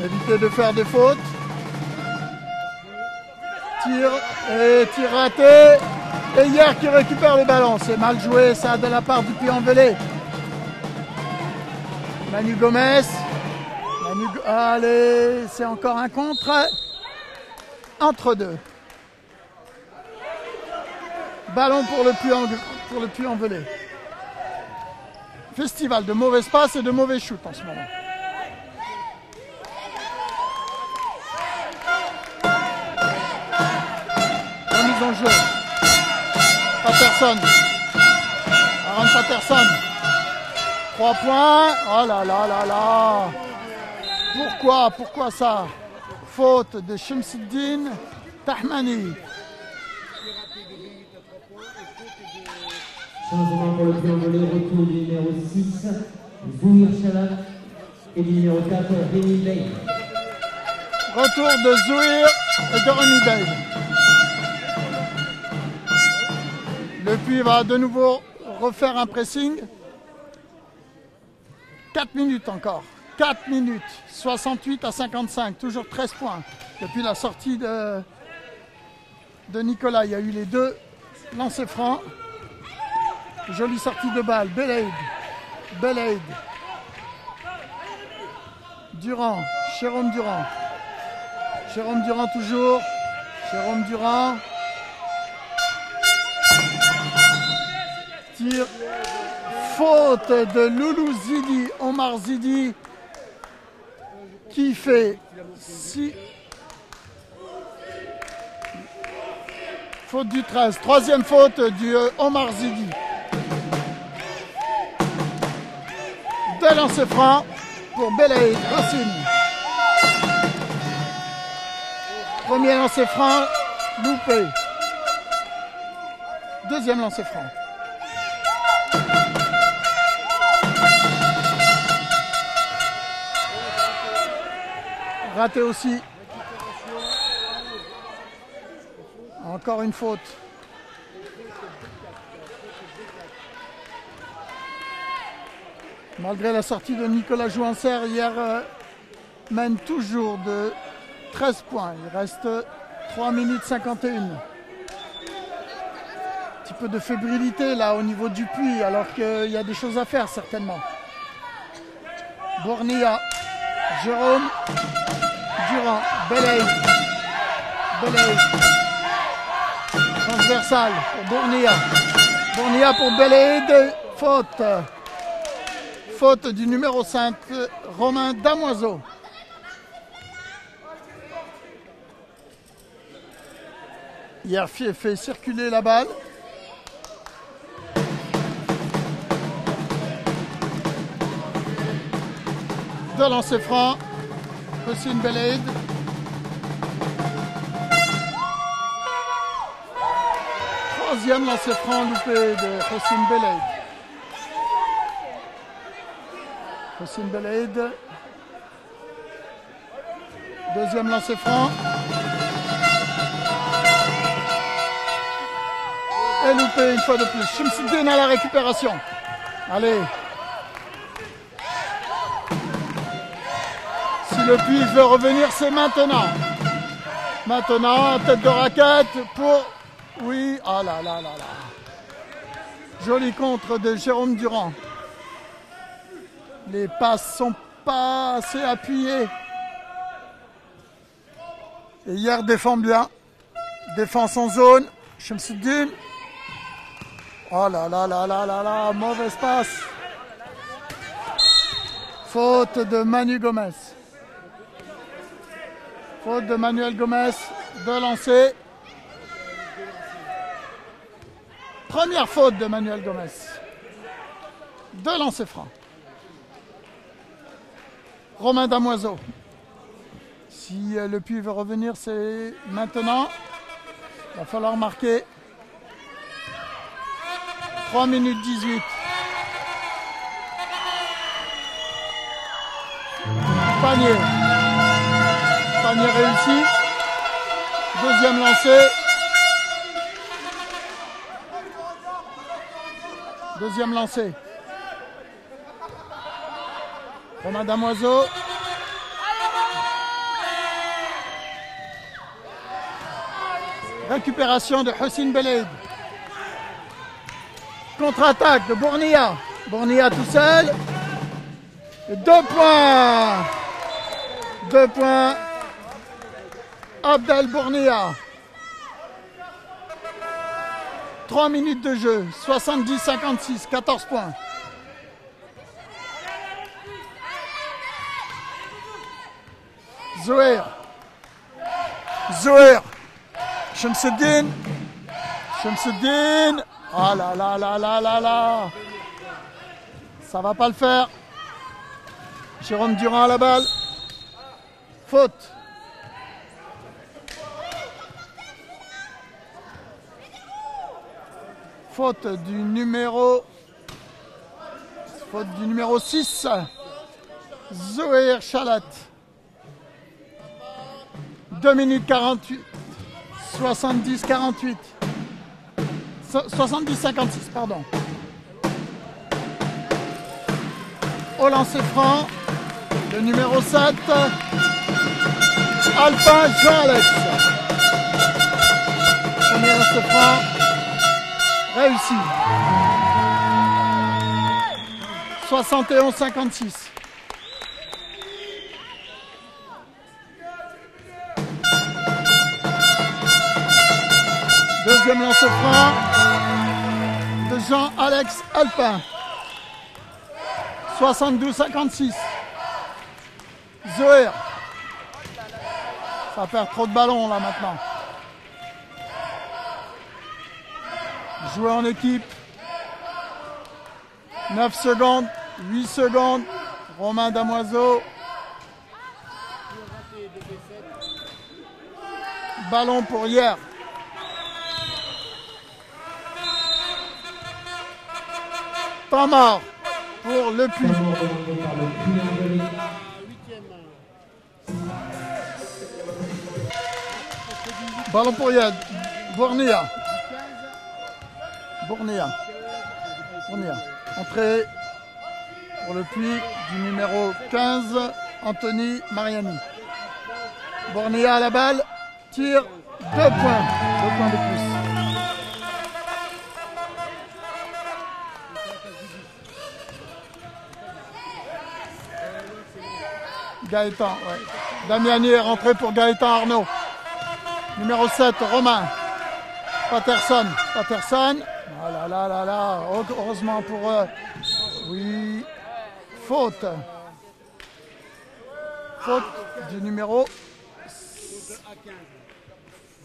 Speaker 1: Évitez de faire des fautes. Tir raté. Et hier qui récupère le ballon. C'est mal joué ça de la part du Puy-en-Velay. Manu Gomez. Allez, c'est encore un contre. Entre deux. Ballon pour le Puy-en-Velay. Festival de mauvais passes et de mauvais shoots en ce moment. Remise en jeu. Patterson. Aaron Patterson. 3 points. Oh là là là là. Pourquoi ça? Faute de Shamsuddin Dahmani.
Speaker 3: Changement pour le pion volé, retour du numéro 6, Zouir Chalat, et du numéro 4, Rémi Bey.
Speaker 1: Retour de Zouir et de Rémi Bey. Le Puy va de nouveau refaire un pressing. 4 minutes encore. 4 minutes. 68 à 55. Toujours 13 points. Depuis la sortie de Nicolas, il y a eu les deux lancers francs. Jolie sortie de balle. Belaïd. Durand. Jérôme Durand. Jérôme Durand toujours. Jérôme Durand. Tir. Faute de Loulou Zidi. Omar Zidi. Qui fait 6. Faute du 13. Troisième faute du Omar Zidi. Deux lancers francs pour Belaïd Rossine. Premier lancer franc, loupé. Deuxième lancer franc. Raté aussi. Encore une faute. Malgré la sortie de Nicolas Jouancer, hier mène toujours de 13 points. Il reste 3 minutes 51. Un petit peu de fébrilité là au niveau du puits, alors qu'il y a des choses à faire certainement. Bornia, Jérôme, Durand, Belaïd. Transversal pour Bornia. Bornia pour Belaïd. Faute. Faute du numéro 5, Romain Damoiseau. Hier fait circuler la balle. Deux lancers francs. Hossein Belaïd. Troisième lancer franc loupé de Hossein Belaïd. Hossein Belaïd. Deuxième lancer franc. Et loupé une fois de plus. Chimsidine à la récupération. Allez. Si le Puy veut revenir, c'est maintenant. Maintenant, tête de raquette pour... Oui, ah là là là là. Joli contre de Jérôme Durand. Les passes sont pas assez appuyées. Et hier défend bien. Défense en zone. Chimsidine. Oh là là là là là là, mauvaise passe. Faute de Manu Gomez. Faute de Manuel Gomez, de lancer. Première faute de Manuel Gomez. De lancer franc. Romain Damoiseau. Si le Puy veut revenir, c'est maintenant. Il va falloir marquer. 3 minutes 18. Panier. Panier réussi. Deuxième lancé. Deuxième lancé. Romain Damoiseau. Récupération de Hossein Belaïd. Contre-attaque de Bornia. Bornia tout seul. Et 2 points. 2 points. Abdel Bornia. 3 minutes de jeu. 70-56. 14 points. Zouir. Chimsidine. Ah là là là là là là. Ça va pas le faire. Jérôme Durand à la balle. Faute. Faute du numéro 6. Zoé Chalat. 2 minutes 48. 70-48. 70-56, pardon. Au lancer franc, le numéro 7, Alpin Jean-Alex. Premier lancer franc, réussi. 71-56. Deuxième lancer franc de Jean-Alex Alpin. 72-56. Zoé. Ça perd trop de ballons là maintenant. Jouer en équipe. 9 secondes, 8 secondes. Romain Damoiseau. Ballon pour hier. Temps mort pour Le Puy. Ballon pour Yad. Bournia. Entrée pour Le Puy du numéro 15, Anthony Mariani. Bournia à la balle. Tire. 2 points. 2 points de plus. Gaëtan, ouais. Damiani est rentré pour Gaëtan Arnaud. Numéro 7, Romain. Patterson. Ah là là là là. Heureusement pour eux. Oui. Faute. Faute du numéro.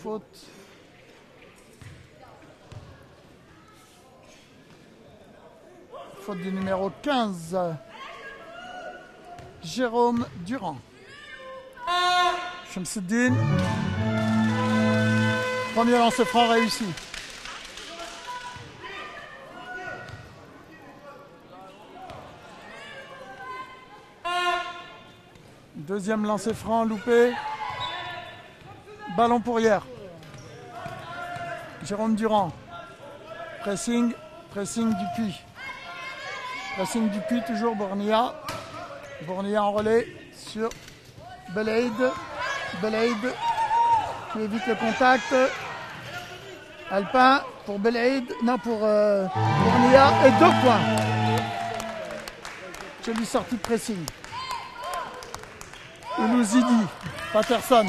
Speaker 1: Faute. Faute du numéro 15. Jérôme Durand. Shamsuddin. Premier lancer franc réussi. Deuxième lancer franc loupé. Ballon pour hier. Jérôme Durand. Pressing du Puy. Pressing du Puy, toujours Bournia. Bournia en relais sur Belaïd. Belaïd qui évite le contact. Alpin pour Belaïd. Non, pour Bournia. Et 2 points. Jolie sortie de pressing. Oulouzidi. Patterson.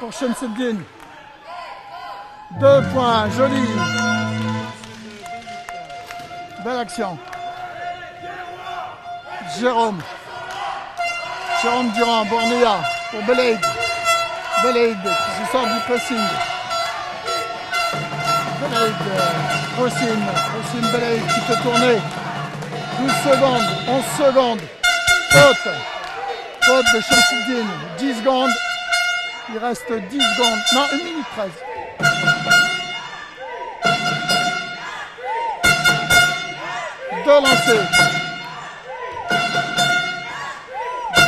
Speaker 1: Pour Shamsuddin. 2 points. Joli. Belle action. Jérôme Durand, Bournia pour Belaïd. Belaïd qui se sort du pressing. Belaïd, Hossein Belaïd qui peut tourner. 12 secondes, 11 secondes. Faute de Shamsuddin. 10 secondes. Il reste 10 secondes. Non, 1 minute 13.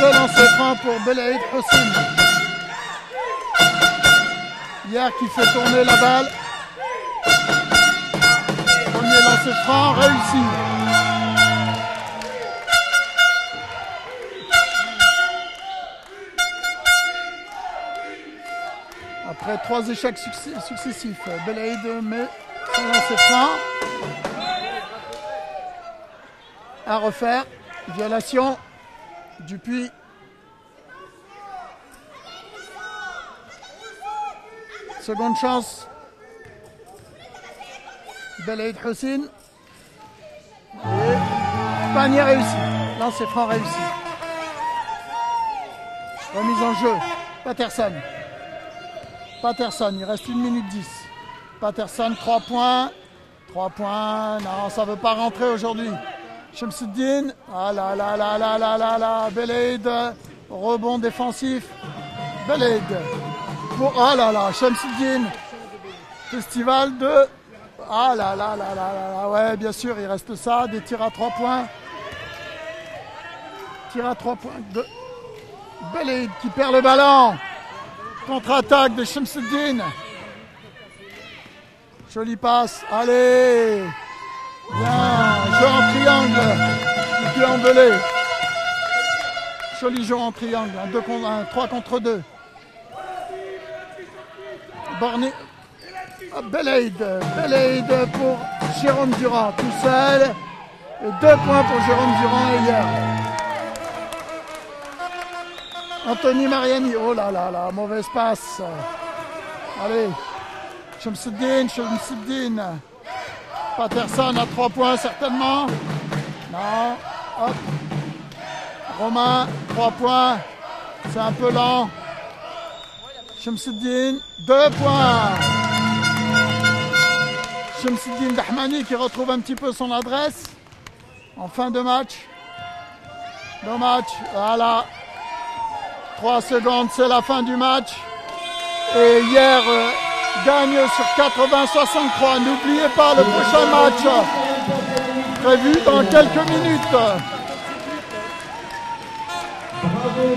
Speaker 1: Deux lancers francs pour Belaïd Hossein. Hier qui fait tourner la balle. Premier lancer franc réussi. Après 3 échecs successifs, Belaïd met son lancer franc. À refaire. Violation. Dupuis. Seconde chance. Belaïd Hossein. Et panier réussi. Lancer franc réussi. Remise en jeu. Patterson, il reste 1 minute 10. Patterson, 3 points. 3 points. Non, ça ne veut pas rentrer aujourd'hui. Shamsuddin. Ah là là là là là là là. Belaïd. Rebond défensif. Belaïd. Oh là là. Shamsuddin. Festival de... Ah là là là là là là, ouais, bien sûr, il reste ça, des tirs à 3 points. Tir à 3 points de Belaid qui perd le ballon. Contre-attaque de Shamsuddin. Jolie passe, allez. Bien, jeu en triangle. Du pied en belé. Joli jeu en triangle, un 3 contre 2. Borné. Belaid pour Jérôme Durand, tout seul. Et 2 points pour Jérôme Durand et hier. Anthony Mariani, oh là là là, mauvaise passe. Allez, Shamsuddin. Patterson à 3 points certainement. Non, hop. Romain, 3 points. C'est un peu lent. Shamsuddin, 2 points. Shamsuddin Dahmani qui retrouve un petit peu son adresse en fin de match. Voilà. 3 secondes, c'est la fin du match. Et hier gagne sur 80-63. N'oubliez pas le prochain match prévu dans quelques minutes.
Speaker 3: Bravo,